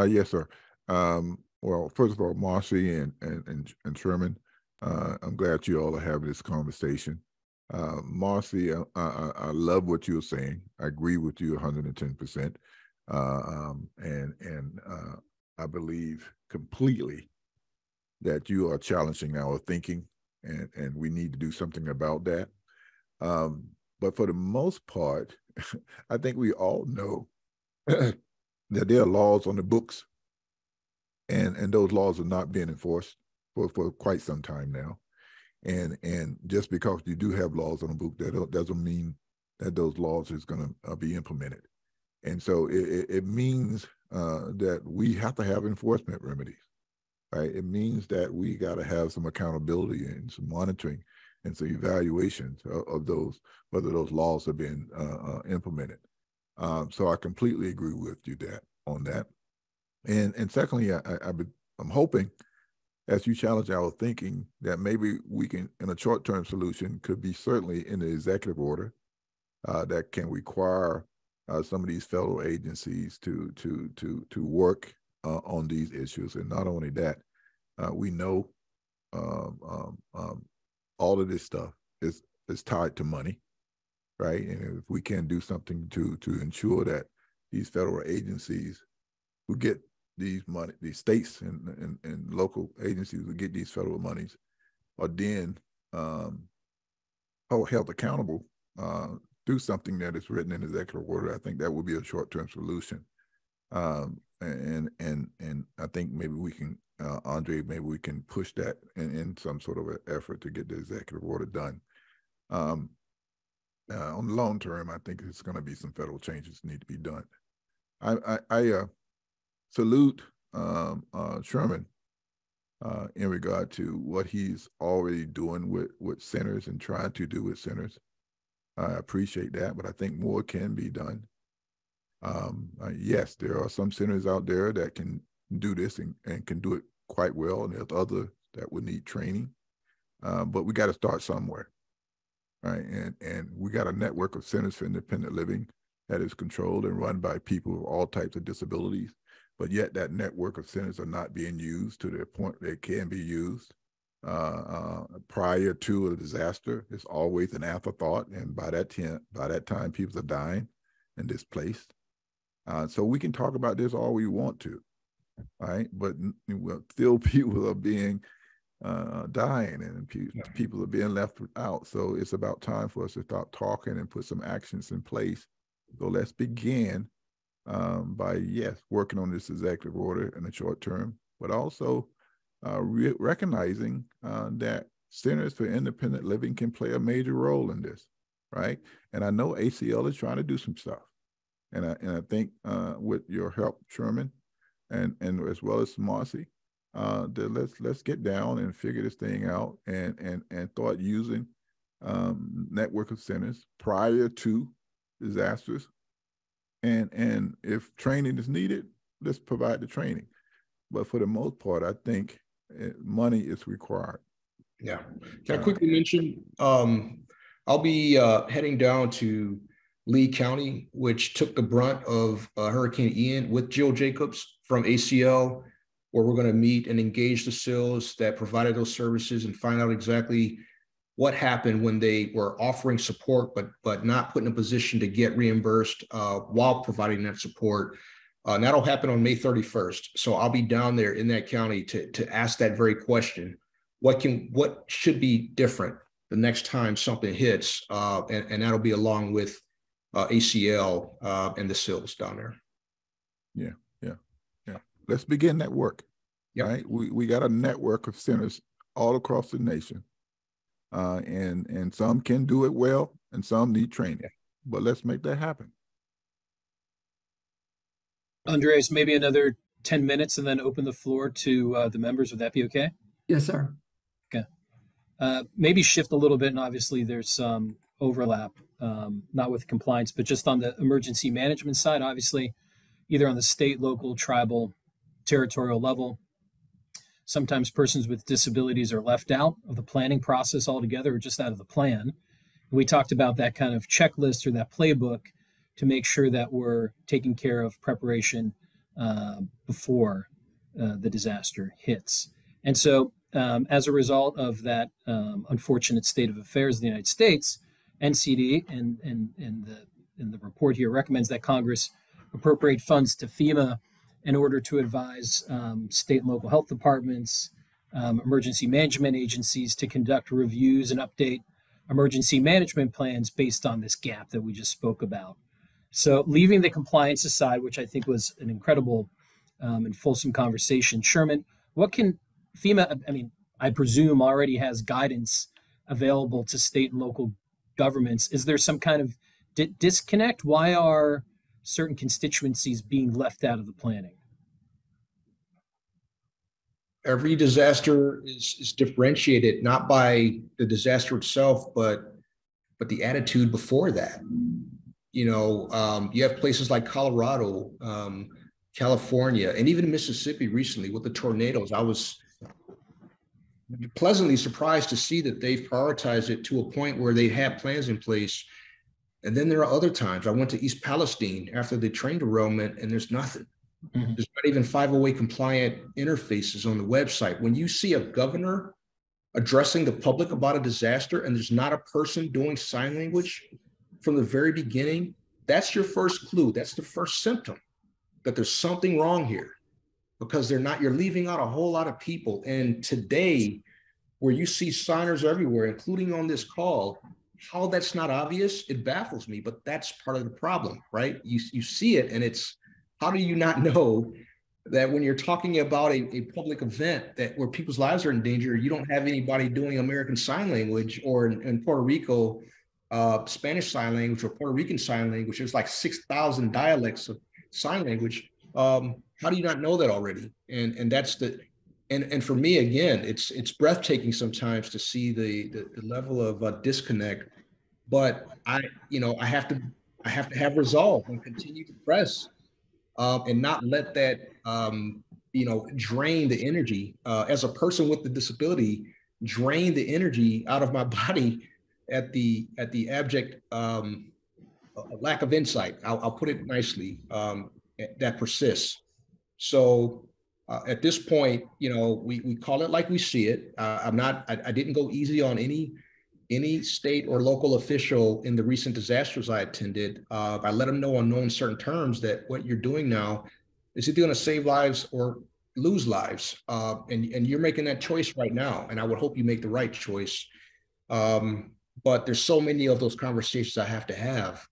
Yes, sir. Well, first of all, Marcie and Sherman, I'm glad you all are having this conversation. Marcie, I love what you're saying. I agree with you 110%, and I believe completely that you are challenging our thinking, and we need to do something about that. But for the most part, I think we all know that there are laws on the books, and those laws are not being enforced for quite some time now. And just because you do have laws on the book, that doesn't mean that those laws is going to be implemented. And so it means that we have to have enforcement remedies, right? It means that we got to have some accountability and some monitoring and some evaluations of those, whether those laws are being implemented. So I completely agree with you on that. And secondly, I'm hoping, as you challenge our thinking, that maybe we can, in a short-term solution, could be certainly in the executive order that can require some of these federal agencies to work on these issues. And not only that, we know all of this stuff is tied to money, right? And if we can do something to ensure that these federal agencies who get these money, these states and local agencies who get these federal monies are then held accountable through something that is written in the executive order, I think that would be a short-term solution. And I think maybe we can, Andre, maybe we can push that in some sort of an effort to get the executive order done. On the long term, I think it's going to be some federal changes need to be done. I salute Sherman in regard to what he's already doing with centers and trying to do with centers. I appreciate that, but I think more can be done. Yes, there are some centers out there that can do this and can do it quite well, and there's others that would need training. But we got to start somewhere, right? And we got a network of centers for independent living that is controlled and run by people with all types of disabilities, but yet that network of centers are not being used to the point they can be used. Prior to a disaster, it's always an afterthought, and by that time, people are dying and displaced. So we can talk about this all we want to, right? But still, people are being dying, and people are being left out. So it's about time for us to start talking and put some actions in place. So let's begin by working on this executive order in the short term, but also recognizing that centers for independent living can play a major role in this, right? And I know ACL is trying to do some stuff, and I think with your help, Sherman, and as well as Marcie, that let's get down and figure this thing out and start using network of centers prior to disasters, and if training is needed, let's provide the training. But for the most part, I think money is required. Yeah. Can I quickly mention, I'll be heading down to Lee County, which took the brunt of Hurricane Ian, with Jill Jacobs from ACL, where we're going to meet and engage the CILs that provided those services and find out exactly what happened when they were offering support, but not put in a position to get reimbursed while providing that support. And that'll happen on May 31st. So I'll be down there in that county to ask that very question. What should be different the next time something hits? And that'll be along with ACL and the CILs down there. Yeah. Let's begin that work. Yep. Right? We got a network of centers all across the nation. And some can do it well and some need training. But let's make that happen. Andres, maybe another 10 minutes and then open the floor to the members. Would that be okay? Yes, sir. Okay. Maybe shift a little bit, and obviously there's some overlap, not with compliance, but just on the emergency management side, obviously, either on the state, local, tribal, territorial level. Sometimes persons with disabilities are left out of the planning process altogether or just out of the plan. We talked about that kind of checklist or that playbook to make sure that we're taking care of preparation before the disaster hits. And so as a result of that unfortunate state of affairs in the United States, NCD and the report here recommends that Congress appropriate funds to FEMA in order to advise state and local health departments, emergency management agencies to conduct reviews and update emergency management plans based on this gap that we just spoke about. So leaving the compliance aside, which I think was an incredible and fulsome conversation, Sherman, what can FEMA, I mean, I presume already has guidance available to state and local governments. Is there some kind of disconnect? Why are certain constituencies being left out of the planning? Every disaster is differentiated not by the disaster itself, but the attitude before that. You have places like Colorado, California, and even Mississippi recently with the tornadoes. I was pleasantly surprised to see that they've prioritized it to a point where they have plans in place. And then there are other times. I went to East Palestine after the train derailment, and there's nothing. Mm-hmm. There's not even 508 compliant interfaces on the website. When you see a governor addressing the public about a disaster and there's not a person doing sign language from the very beginning, that's your first clue. That's the first symptom that there's something wrong here, because you're leaving out a whole lot of people. And today, where you see signers everywhere, including on this call, how that's not obvious, it baffles me, but that's part of the problem, right? You see it, and it's, how do you not know that when you're talking about a public event where people's lives are in danger, you don't have anybody doing American Sign Language, or in Puerto Rico, Spanish Sign Language or Puerto Rican Sign Language. There's like 6,000 dialects of sign language. How do you not know that already? And that's and for me, again, it's breathtaking sometimes to see the level of disconnect. But I have to have resolve and continue to press, and not let that drain the energy, as a person with the disability, drain the energy out of my body at the abject lack of insight. I'll put it nicely, that persists. So at this point, we call it like we see it. I didn't go easy on any state or local official in the recent disasters I attended. I let them know on no uncertain terms that what you're doing now is either going to save lives or lose lives. And you're making that choice right now. And I would hope you make the right choice. But there's so many of those conversations I have to have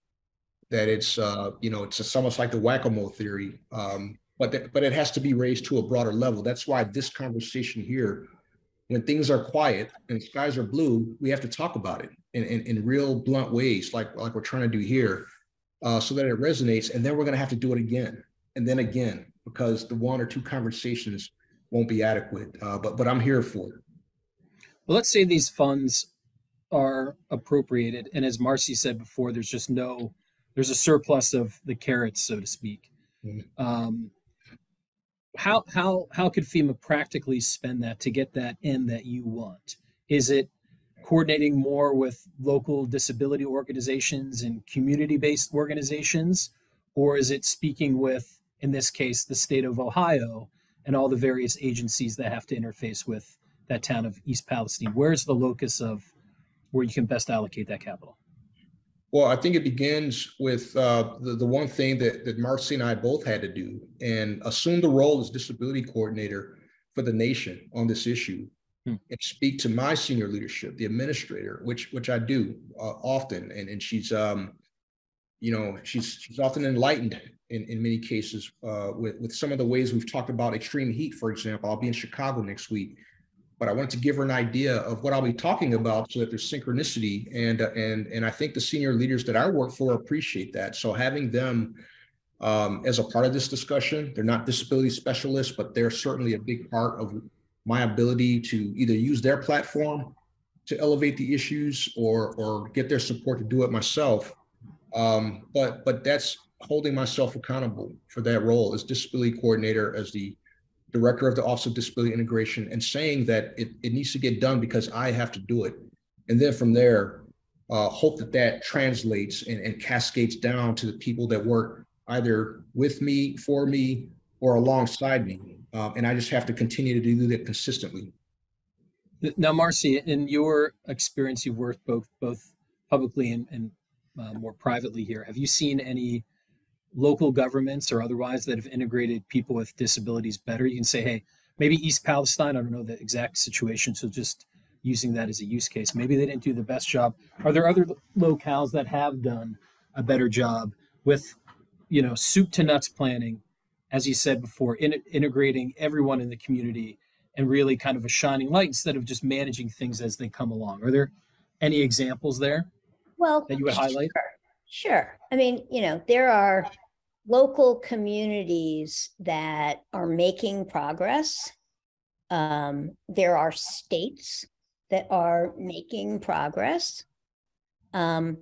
that it's almost like the whack-a-mole theory. But it has to be raised to a broader level. That's why this conversation here, when things are quiet and skies are blue, we have to talk about it in real blunt ways, like we're trying to do here, so that it resonates. And then we're going to have to do it again and then again, because the one or two conversations won't be adequate. But I'm here for it. Well, let's say these funds are appropriated, and as Marcie said before, there's a surplus of the carrots, so to speak. Mm-hmm. How could FEMA practically spend that to get that end that you want? Is it coordinating more with local disability organizations and community-based organizations, or is it speaking with, in this case, the state of Ohio and all the various agencies that have to interface with that town of East Palestine? Where's the locus of where you can best allocate that capital? Well, I think it begins with the one thing that Marcie and I both had to do, and assume the role as disability coordinator for the nation on this issue, and speak to my senior leadership, the administrator, which I do often, and she's she's often enlightened in many cases with some of the ways we've talked about extreme heat, for example. I'll be in Chicago next week, but I wanted to give her an idea of what I'll be talking about so that there's synchronicity. And I think the senior leaders that I work for appreciate that. So having them as a part of this discussion, they're not disability specialists, but they're certainly a big part of my ability to either use their platform to elevate the issues or get their support to do it myself. But that's holding myself accountable for that role as disability coordinator, as the director of the Office of Disability Integration, and saying that it needs to get done because I have to do it. And then from there, hope that translates and cascades down to the people that work either with me, for me, or alongside me. And I just have to continue to do that consistently. Now, Marcie, in your experience, you've worked both publicly and more privately here. Have you seen any local governments or otherwise that have integrated people with disabilities better? You can say, hey, maybe East Palestine, I don't know the exact situation, so just using that as a use case, maybe they didn't do the best job. Are there other locales that have done a better job with, soup to nuts planning, as you said before, integrating everyone in the community and really kind of a shining light instead of just managing things as they come along. Are there any examples there that you would highlight? Sure. I mean, there are local communities that are making progress. There are states that are making progress. But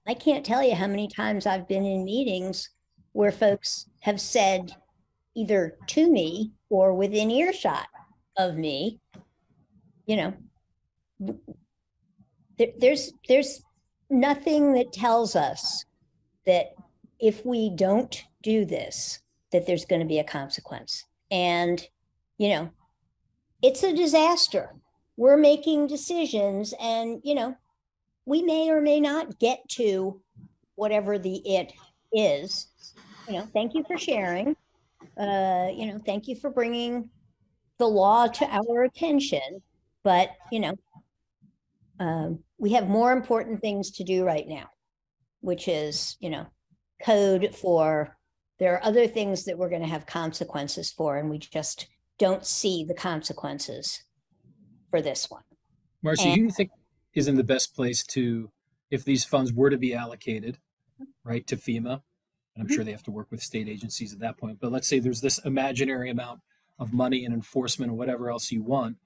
I can't tell you how many times I've been in meetings where folks have said either to me or within earshot of me, there's nothing that tells us that if we don't do this, that there's going to be a consequence. And, it's a disaster. We're making decisions and, we may or may not get to whatever the it is. Thank you for sharing. Thank you for bringing the law to our attention. But, we have more important things to do right now, which is, code for, there are other things that we're going to have consequences for, and we just don't see the consequences for this one. Marcie, who do you think is in the best place to, if these funds were to be allocated, right, to FEMA, and I'm sure they have to work with state agencies at that point, but let's say there's this imaginary amount of money and enforcement and whatever else you want.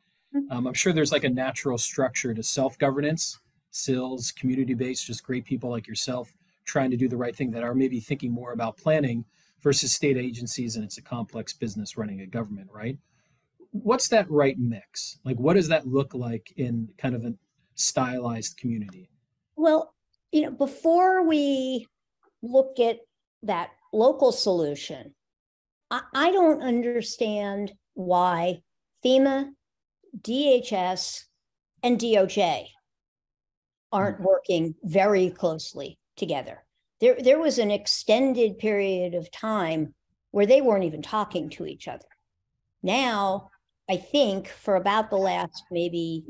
I'm sure there's like a natural structure to self-governance, SILs, community-based, just great people like yourself trying to do the right thing that are maybe thinking more about planning versus state agencies, and it's a complex business running a government, right? What's that right mix? Like, what does that look like in kind of a stylized community? Well, before we look at that local solution, I don't understand why FEMA, DHS, and DOJ aren't working very closely together. There was an extended period of time where they weren't even talking to each other. Now, I think for about the last maybe,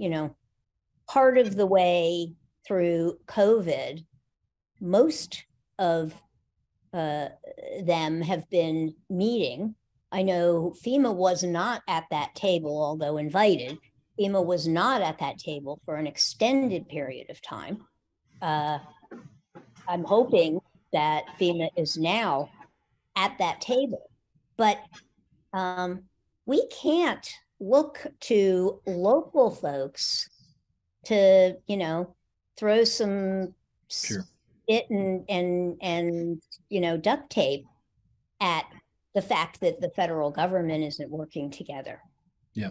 part of the way through COVID, most of them have been meeting. I know FEMA was not at that table, although invited. FEMA was not at that table for an extended period of time. I'm hoping that FEMA is now at that table, but we can't look to local folks to, throw some spit and duct tape at the fact that the federal government isn't working together. Yeah.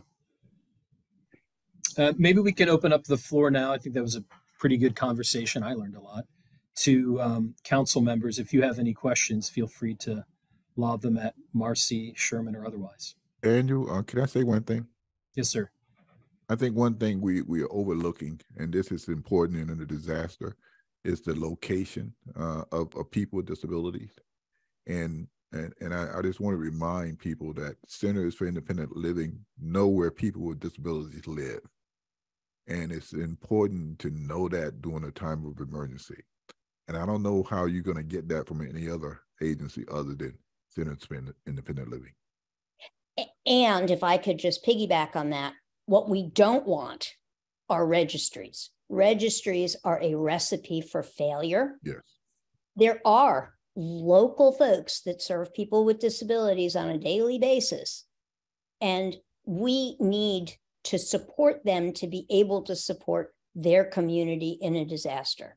Maybe we can open up the floor now. I think that was a pretty good conversation. I learned a lot. To council members, if you have any questions, feel free to lob them at Marcie, Sherman, or otherwise. Andrew, can I say one thing? Yes, sir. I think one thing we are overlooking, and this is important in a disaster, is the location of people with disabilities. And I just want to remind people that Centers for Independent Living know where people with disabilities live. And it's important to know that during a time of emergency. And I don't know how you're going to get that from any other agency other than Centers for Independent Living. And if I could just piggyback on that, what we don't want are registries. Registries are a recipe for failure. Yes. There are local folks that serve people with disabilities on a daily basis, and we need to support them to be able to support their community in a disaster.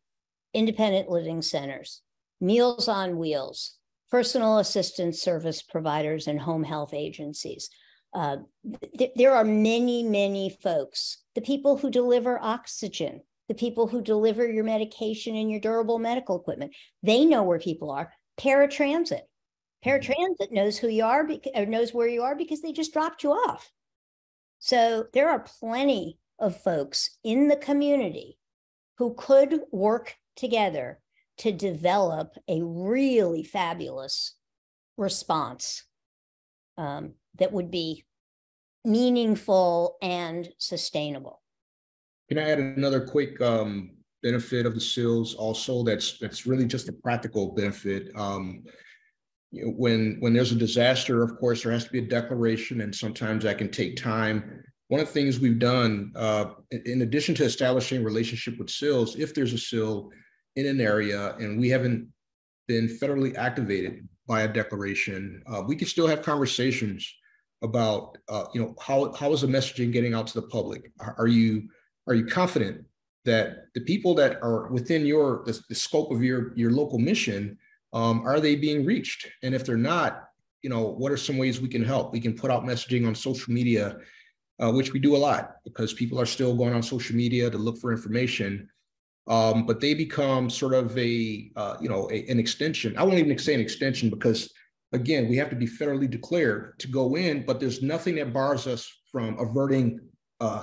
Independent living centers, Meals on Wheels, personal assistance service providers, and home health agencies. There are many, many folks, the people who deliver oxygen, the people who deliver your medication and your durable medical equipment. They know where people are. Paratransit knows who you are, knows where you are because they just dropped you off. So there are plenty of folks in the community who could work together to develop a really fabulous response that would be meaningful and sustainable. Can I add another quick benefit of the SILs also that's really just a practical benefit. When there's a disaster, of course, there has to be a declaration, and sometimes that can take time. One of the things we've done, in addition to establishing a relationship with SILs, if there's a SIL in an area and we haven't been federally activated by a declaration, we can still have conversations about, how is the messaging getting out to the public? Are you confident that the people that are within the scope of your local mission, are they being reached? And if they're not, what are some ways we can help? We can put out messaging on social media, which we do a lot because people are still going on social media to look for information. But they become sort of an extension. I won't even say an extension because, again, we have to be federally declared to go in, but there's nothing that bars us from averting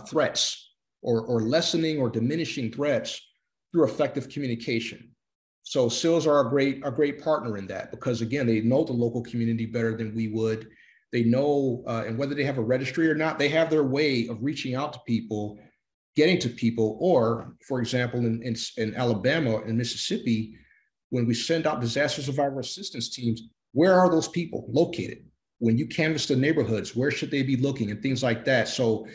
threats or lessening or diminishing threats through effective communication. So SILs are a great partner in that because, again, they know the local community better than we would. They know, and whether they have a registry or not, they have their way of reaching out to people, getting to people, or, for example, in Alabama and Mississippi, when we send out disaster survivor assistance teams, where are those people located? When you canvass the neighborhoods, where should they be looking and things like that? So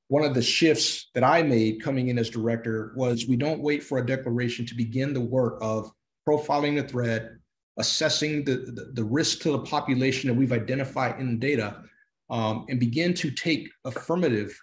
one of the shifts that I made coming in as director was we don't wait for a declaration to begin the work of profiling the threat, assessing the risk to the population that we've identified in the data, and begin to take affirmative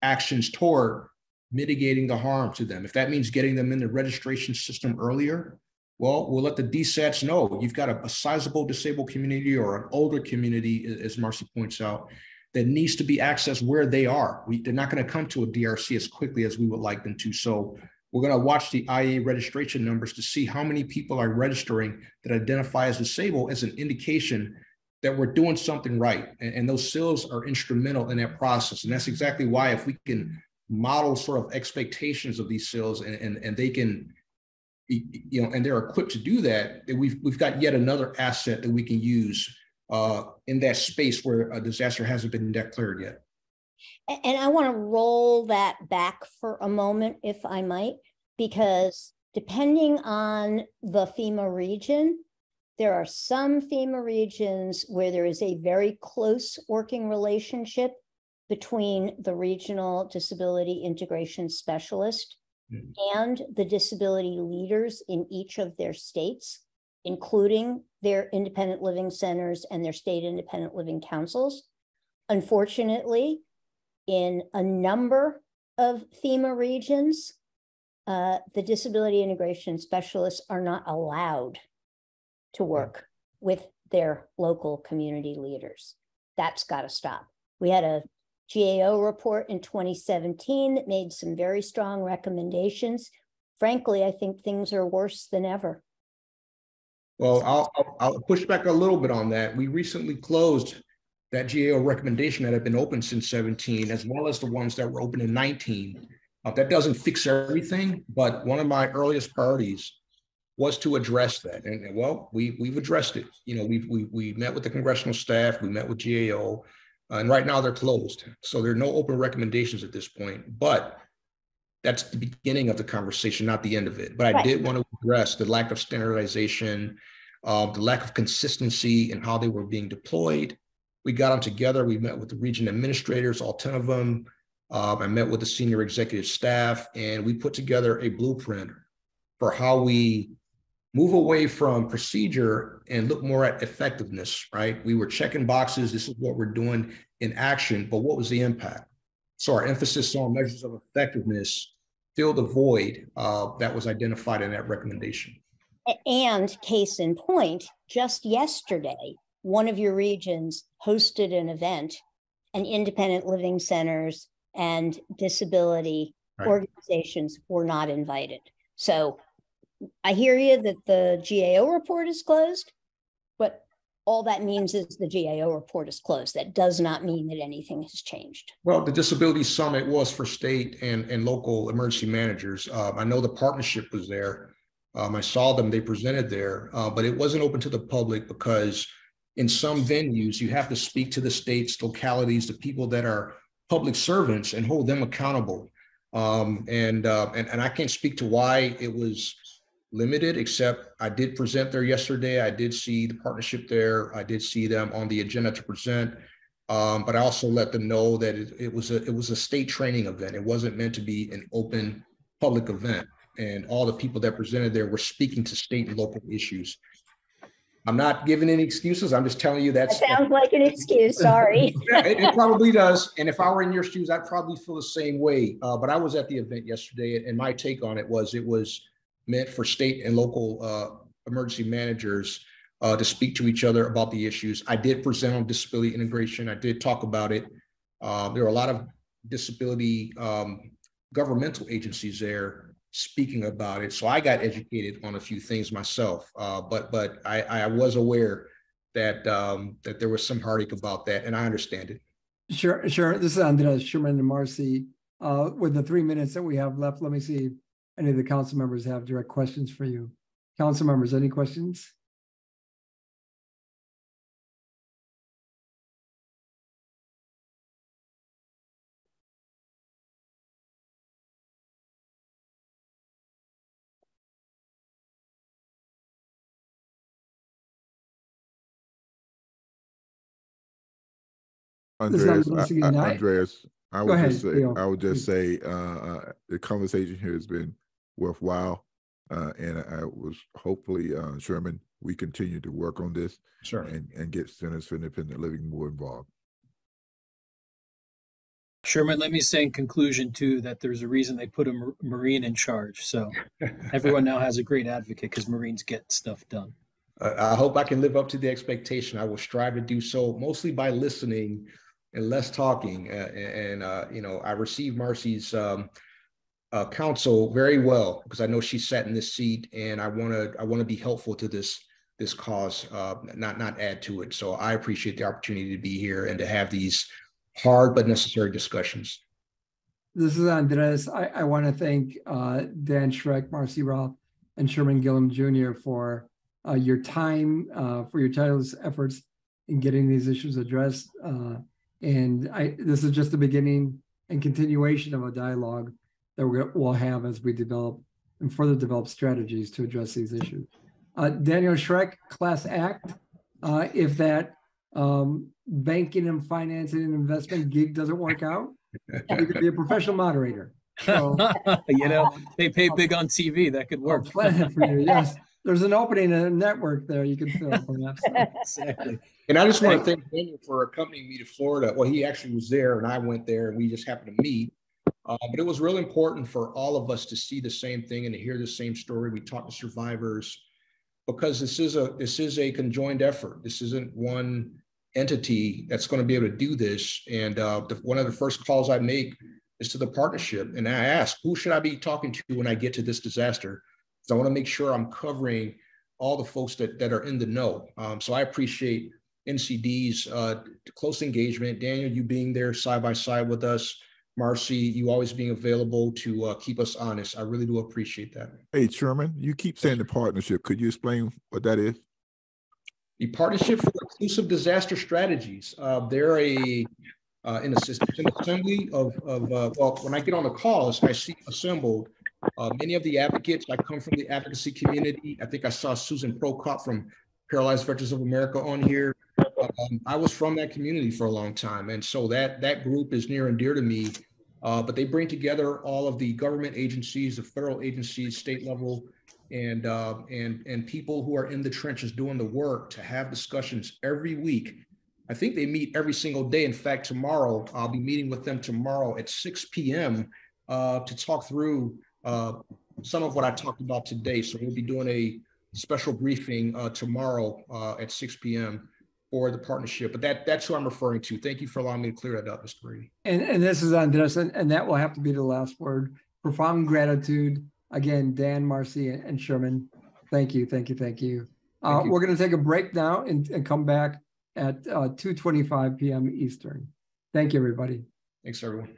actions toward mitigating the harm to them. If that means getting them in the registration system earlier, well, we'll let the DSATs know you've got a sizable disabled community or an older community, as Marcie points out, that needs to be accessed where they are. They're not going to come to a DRC as quickly as we would like them to. So we're going to watch the IA registration numbers to see how many people are registering that identify as disabled as an indication that we're doing something right. And those SILs are instrumental in that process. And that's exactly why if we can model sort of expectations of these SILs and they can, and they're equipped to do that, we've got yet another asset that we can use in that space where a disaster hasn't been declared yet. And I want to roll that back for a moment, if I might, because depending on the FEMA region, there are some FEMA regions where there is a very close working relationship between the regional disability integration specialist and the disability leaders in each of their states, including their independent living centers and their state independent living councils. Unfortunately, in a number of FEMA regions, the disability integration specialists are not allowed to work with their local community leaders. That's got to stop. We had a GAO report in 2017 that made some very strong recommendations. Frankly, I think things are worse than ever. Well, I'll push back a little bit on that. We recently closed that GAO recommendation that had been open since 17, as well as the ones that were open in 19. That doesn't fix everything, but one of my earliest priorities was to address that. And well, we've addressed it. We met with the congressional staff, we met with GAO, and right now they're closed. So there are no open recommendations at this point, but that's the beginning of the conversation, not the end of it. But I did want to address the lack of standardization, the lack of consistency in how they were being deployed. We got them together. We met with the region administrators, all 10 of them. I met with the senior executive staff, and we put together a blueprint for how we move away from procedure and look more at effectiveness, right? We were checking boxes. This is what we're doing in action, but what was the impact? So our emphasis on measures of effectiveness filled the void that was identified in that recommendation. And case in point, just yesterday, one of your regions hosted an event, and independent living centers and disability organizations were not invited. So I hear you that the GAO report is closed, but all that means is the GAO report is closed. That does not mean that anything has changed. Well, the Disability Summit was for state and local emergency managers. I know the partnership was there. I saw them, they presented there, but it wasn't open to the public because in some venues, you have to speak to the states, localities, the people that are public servants and hold them accountable. And I can't speak to why it was limited, except I did present there yesterday. I did see the partnership there. I did see them on the agenda to present. But I also let them know that it was a state training event. It wasn't meant to be an open public event. And all the people that presented there were speaking to state and local issues. I'm not giving any excuses. I'm just telling you that sounds like an excuse. Sorry. Yeah, it probably does. And if I were in your shoes, I'd probably feel the same way. But I was at the event yesterday, and my take on it was meant for state and local emergency managers to speak to each other about the issues. I did present on disability integration. I did talk about it. There are a lot of disability governmental agencies there speaking about it. So I got educated on a few things myself, but I was aware that that there was some heartache about that, and I understand it. Sure. This is Andrés, Sherman, and Marcie. With the 3 minutes that we have left, let me see if any of the council members have direct questions for you. Council members, any questions? Andrés, I would ahead, just say, Theo, I would just say, the conversation here has been worthwhile, and I was hopefully, Sherman, we continue to work on this, Sure, and get Centers for Independent Living more involved. Sherman, let me say in conclusion too that there's a reason they put a Marine in charge. So everyone now has a great advocate because Marines get stuff done. I hope I can live up to the expectation. I will strive to do so, mostly by listening and less talking. You know, I received Marcie's counsel very well, because I know she sat in this seat, and I want to be helpful to this cause, not add to it. So I appreciate the opportunity to be here and to have these hard but necessary discussions. This is Andrés. I want to thank Dan Schreck, Marcie Roth, and Sherman Gillums Jr. for your time, for your tireless efforts in getting these issues addressed. This is just the beginning and continuation of a dialogue that we'll have as we develop and further develop strategies to address these issues. Daniel Schreck, Class Act. If that banking and financing and investment gig doesn't work out, you could be a professional moderator. So, you know, they pay big on TV. That could work. Plan for you, yes. There's an opening in a network there you can fill, perhaps. Exactly. And I just want to thank Daniel for accompanying me to Florida. Well, he actually was there, and I went there, and we just happened to meet. But it was really important for all of us to see the same thing and to hear the same story. We talked to survivors, because this is a conjoined effort. This isn't one entity that's going to be able to do this. And one of the first calls I make is to the partnership, and I ask, who should I be talking to when I get to this disaster? So I want to make sure I'm covering all the folks that are in the know. So I appreciate NCD's close engagement. Daniel, you being there side by side with us. Marcie, you always being available to keep us honest. I really do appreciate that. Hey, Sherman, you keep saying the partnership. Could you explain what that is? The Partnership for Inclusive Disaster Strategies. They're an assembly of well, when I get on the calls, I see assembled many of the advocates. I come from the advocacy community. I think I saw Susan Prokop from Paralyzed Veterans of America on here. I was from that community for a long time, and so that group is near and dear to me. But they bring together all of the government agencies, the federal agencies, state level, and people who are in the trenches doing the work to have discussions every week. I think they meet every single day. In fact, tomorrow, I'll be meeting with them tomorrow at 6 p.m. To talk through some of what I talked about today. So we'll be doing a special briefing tomorrow at 6 p.m. for the partnership. But that's who I'm referring to. Thank you for allowing me to clear that up, Mr. Braddy. And this is Andrés, and that will have to be the last word. Profound gratitude. Again, Dan, Marcie, and Sherman. Thank you. We're going to take a break now and come back at 2:25 p.m. Eastern. Thank you, everybody. Thanks, everyone.